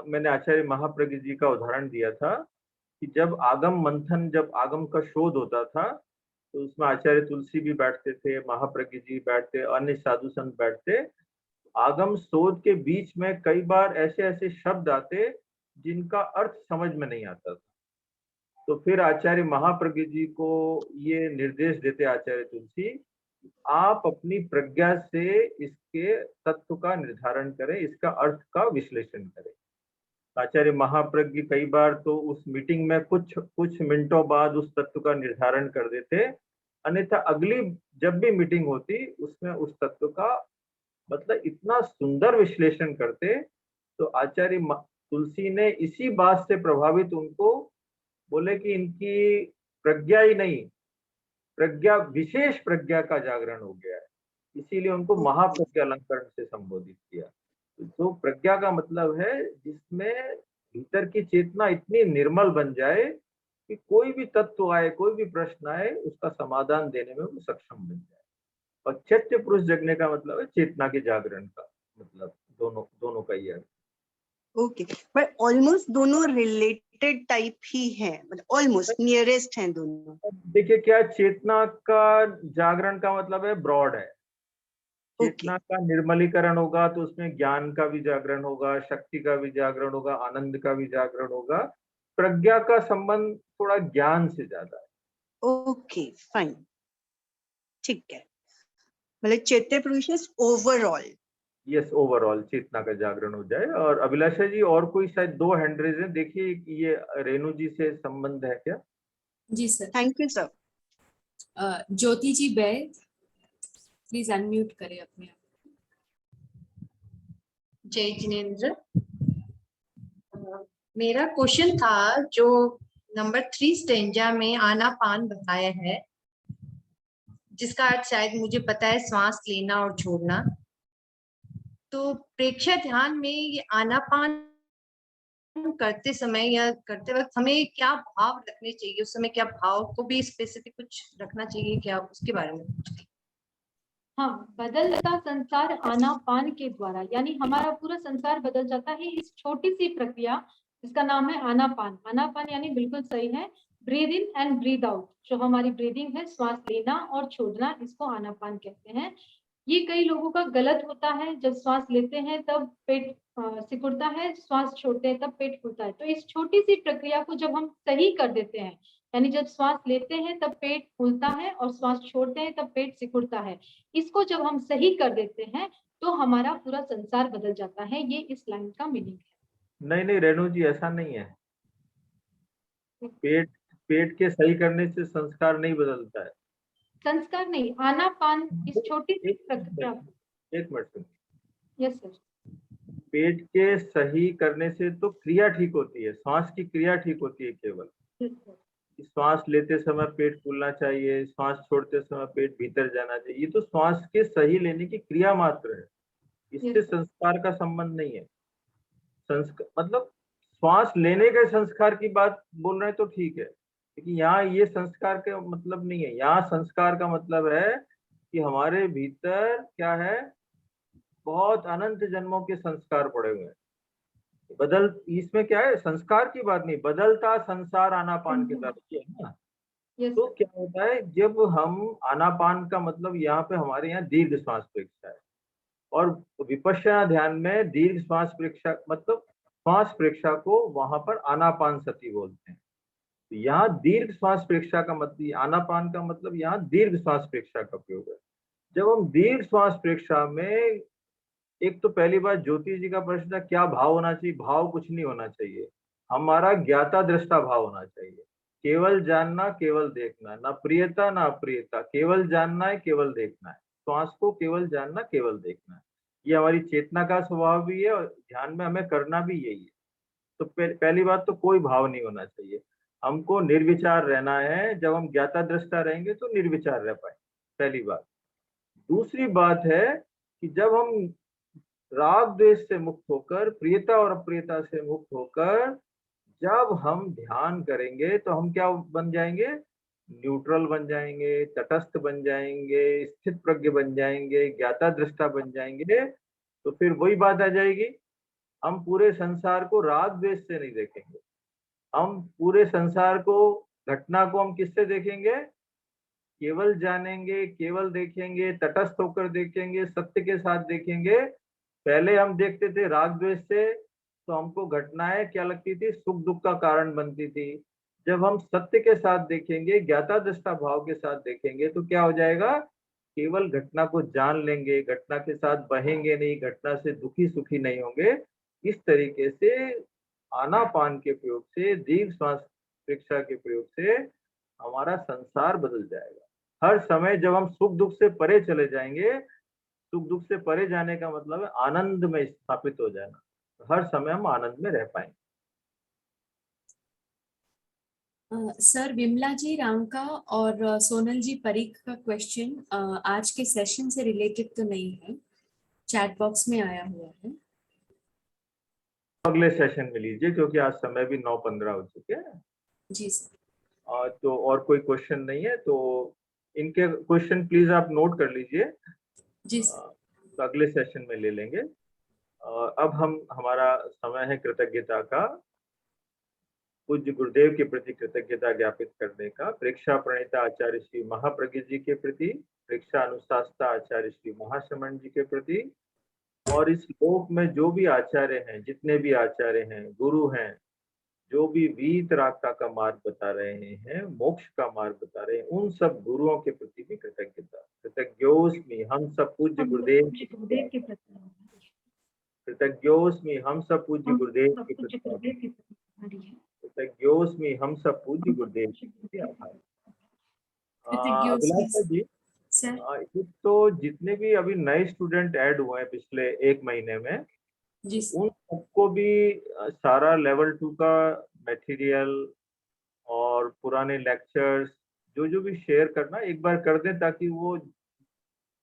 मैंने आचार्य महाप्रज्ञ जी का उदाहरण दिया था कि जब आगम मंथन, जब आगम का शोध होता था, तो उसमें आचार्य तुलसी भी बैठते थे, महाप्रज्ञ जी बैठते, अन्य साधु संत बैठते। आगम शोध के बीच में कई बार ऐसे ऐसे शब्द आते जिनका अर्थ समझ में नहीं आता था, तो फिर आचार्य महाप्रज्ञ जी को ये निर्देश देते आचार्य तुलसी, आप अपनी प्रज्ञा से इसके तत्व का निर्धारण करें, इसका अर्थ का विश्लेषण करें। आचार्य महाप्रज्ञ कई बार तो उस मीटिंग में कुछ मिनटों बाद उस तत्व का निर्धारण कर देते, अन्यथा अगली जब भी मीटिंग होती उसमें उस तत्व का मतलब इतना सुंदर विश्लेषण करते। तो आचार्य तुलसी ने इसी बात से प्रभावित उनको बोले कि इनकी प्रज्ञा ही नहीं, प्रज्ञा, विशेष प्रज्ञा का जागरण हो गया है, इसीलिए उनको महाप्रज्ञा अलंकरण से संबोधित किया। तो प्रज्ञा का मतलब है जिसमें भीतर की चेतना इतनी निर्मल बन जाए कि कोई भी तत्व आए, कोई भी प्रश्न आए, उसका समाधान देने में वो सक्षम बन जाए। और चैत्य पुरुष जगने का मतलब है चेतना के जागरण का मतलब, दोनों का ही है। ओके, पर ऑलमोस्ट दोनों रिलेटेड टाइप ही है, मतलब ऑलमोस्ट नियरेस्ट हैं दोनों। देखिए क्या चेतना का जागरण का मतलब है ब्रॉड है, चेतना का निर्मलीकरण होगा तो उसमें ज्ञान का भी जागरण होगा, शक्ति का भी जागरण होगा, आनंद का भी जागरण होगा। प्रज्ञा का संबंध थोड़ा ज्ञान से ज्यादा है। ओके फाइन, ठीक है, मतलब चैत्य पुरुष ओवरऑल। यस, ओवरऑल चेतना का जागरण हो जाए। और अभिलाषा जी और कोई शायद 2 हैंड रेज हैं, देखिए ये रेणु जी से संबंध है क्या? जी sir. Thank you sir. Jyoti ji Baid, please unmute करें अपने आप। जय जिनेंद्र। मेरा क्वेश्चन था जो नंबर 3 स्टेंजा में आनापान बताया है, जिसका अर्थ शायद मुझे पता है श्वास लेना और छोड़ना, तो प्रेक्षा ध्यान में ये आनापान करते समय या करते वक्त हमें क्या भाव रखने चाहिए, उस समय क्या भाव को भी स्पेसिफिक कुछ रखना चाहिए क्या, उसके बारे में? हाँ, बदलता संसार आनापान के द्वारा, यानी हमारा पूरा संसार बदल जाता है इस छोटी सी प्रक्रिया जिसका नाम है आनापान। आनापान यानी बिल्कुल सही है, breathe in and breathe out, जो हमारी ब्रीदिंग है, श्वास लेना और छोड़ना, इसको आनापान कहते हैं। ये कई लोगों का गलत होता है, जब श्वास लेते हैं तब पेट सिकुड़ता है, श्वास छोड़ते हैं तब पेट फूलता है। तो इस छोटी सी प्रक्रिया को जब हम सही कर देते हैं, यानी जब श्वास लेते हैं तब पेट फूलता है और श्वास छोड़ते हैं तब पेट सिकुड़ता है, इसको जब हम सही कर देते हैं तो हमारा पूरा संसार बदल जाता है। ये इस लाइन का मीनिंग है। नहीं रेणु जी, ऐसा नहीं है। पेट के सही करने से संस्कार नहीं बदलता है। संस्कार नहीं, आनापान इस छोटी सी प्रक्रिया। एक मिनट सुनिए। Yes sir. पेट के सही करने से तो क्रिया ठीक होती है, श्वास की क्रिया ठीक होती है केवल। श्वास लेते समय पेट फूलना चाहिए, श्वास छोड़ते समय पेट भीतर जाना चाहिए, ये तो श्वास के सही लेने की क्रिया मात्र है, इससे संस्कार का संबंध नहीं है। संस्कार मतलब श्वास लेने के संस्कार की बात बोल रहे हैं तो ठीक है, लेकिन यहाँ ये संस्कार का मतलब नहीं है। यहाँ संस्कार का मतलब है कि हमारे भीतर क्या है, बहुत अनंत जन्मों के संस्कार पड़े हुए हैं। बदल, इसमें क्या है, संस्कार की बात नहीं, बदलता संसार आनापान की तरफ है ना। तो क्या होता है, जब हम आनापान का मतलब यहाँ पे हमारे यहाँ दीर्घ श्वास प्रेक्षा है, और विपश्यना ध्यान में दीर्घ श्वास प्रेक्षा मतलब श्वास प्रेक्षा को वहां पर आनापान सती बोलते हैं। तो यहाँ दीर्घ श्वास प्रेक्षा का मतलब, आनापान का मतलब यहाँ दीर्घ श्वास प्रेक्षा का प्रयोग है। जब हम दीर्घ श्वास प्रेक्षा में, एक तो पहली बात ज्योति जी का प्रश्न था क्या भाव होना चाहिए, भाव कुछ नहीं होना चाहिए, हमारा ज्ञाता दृष्टा भाव होना चाहिए। केवल जानना, केवल देखना, ना प्रियता ना अप्रियता, केवल जानना है, केवल देखना है। श्वास को केवल जानना, केवल देखना है। ये हमारी चेतना का स्वभाव भी है और ध्यान में हमें करना भी यही है। तो पहली बात तो कोई भाव नहीं होना चाहिए, हमको निर्विचार रहना है। जब हम ज्ञाता दृष्टा रहेंगे तो निर्विचार रह पाए, पहली बात। दूसरी बात है कि जब हम राग द्वेष से मुक्त होकर, प्रियता और अप्रियता से मुक्त होकर जब हम ध्यान करेंगे तो हम क्या बन जाएंगे? न्यूट्रल बन जाएंगे, तटस्थ बन जाएंगे, स्थित प्रज्ञ बन जाएंगे, ज्ञाता दृष्टा बन जाएंगे। तो फिर वही बात आ जाएगी, हम पूरे संसार को राग द्वेष से नहीं देखेंगे, हम पूरे संसार को, घटना को हम किससे देखेंगे? केवल जानेंगे, केवल देखेंगे, तटस्थ होकर देखेंगे, सत्य के साथ देखेंगे। पहले हम देखते थे राग द्वेष से, तो हमको घटनाएं क्या लगती थी? सुख दुख का कारण बनती थी। जब हम सत्य के साथ देखेंगे, ज्ञाता दृष्टा भाव के साथ देखेंगे, तो क्या हो जाएगा? केवल घटना को जान लेंगे, घटना के साथ बहेंगे नहीं, घटना से दुखी सुखी नहीं होंगे। इस तरीके से आनापान के प्रयोग से, दीर्घ श्वास प्रेक्षा के प्रयोग से हमारा संसार बदल जाएगा। हर समय जब हम सुख दुख से परे चले जाएंगे, सुख दुख से परे जाने का मतलब है आनंद में स्थापित हो जाना, हर समय हम आनंद में रह पाएंगे। सर, विमला जी रांका और सोनल जी परीख का क्वेश्चन आज के सेशन से रिलेटेड तो नहीं है, चैट बॉक्स में आया हुआ है। अगले सेशन में लीजिए, क्योंकि आज समय भी 9:15 हो चुके हैं। जी सर। तो और कोई क्वेश्चन नहीं है, तो इनके क्वेश्चन प्लीज आप नोट कर लीजिए। जी सर। तो अगले सेशन में ले लेंगे। अब हमारा समय है कृतज्ञता का, पूज्य गुरुदेव के प्रति कृतज्ञता ज्ञापित करने का। प्रेक्षा प्रणेता आचार्य श्री महाप्रज्ञ जी के प्रति, प्रेक्षा अनुशासता आचार्य श्री महाश्रमण जी के प्रति, और इस लोक में जो भी आचार्य हैं, जितने भी आचार्य हैं, गुरु हैं, जो भी वीतरागता का मार्ग बता रहे हैं, मोक्ष का मार्ग बता रहे हैं, उन सब गुरुओं के प्रति भी कृतज्ञता। कृतज्ञोस्मि, हम सब पूज्य गुरुदेव के प्रति, कृतज्ञोस्मि, हम सब पूज्य गुरुदेव के प्रति, कृतज्ञोस्मि, हम सब पूज्य गुरुदेव के प्रति आभार। अभिलाषा जी सर, तो जितने भी अभी नए स्टूडेंट ऐड हुए हैं पिछले 1 महीने में, जी उन सबको भी सारा लेवल 2 का मटेरियल और पुराने लेक्चर्स जो भी शेयर करना एक बार कर दें, ताकि वो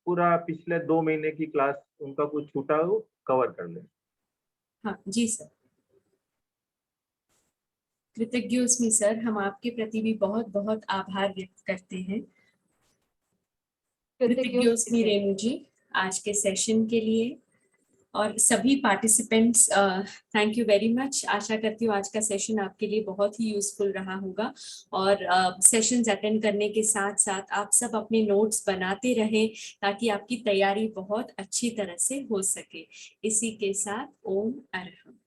पूरा पिछले 2 महीने की क्लास उनका कुछ छूटा हो कवर कर लें। हाँ जी सर। कृतज्ञोस्मि सर, हम आपके प्रति भी बहुत बहुत आभार व्यक्त करते हैं। कृतज्ञोस्मि रेणु जी आज के सेशन के लिए, और सभी participants thank you very much. आशा करती हूँ आज का सेशन आपके लिए बहुत ही यूजफुल रहा होगा, और सेशंस अटेंड करने के साथ साथ आप सब अपने नोट्स बनाते रहें, ताकि आपकी तैयारी बहुत अच्छी तरह से हो सके। इसी के साथ ओम अरहम।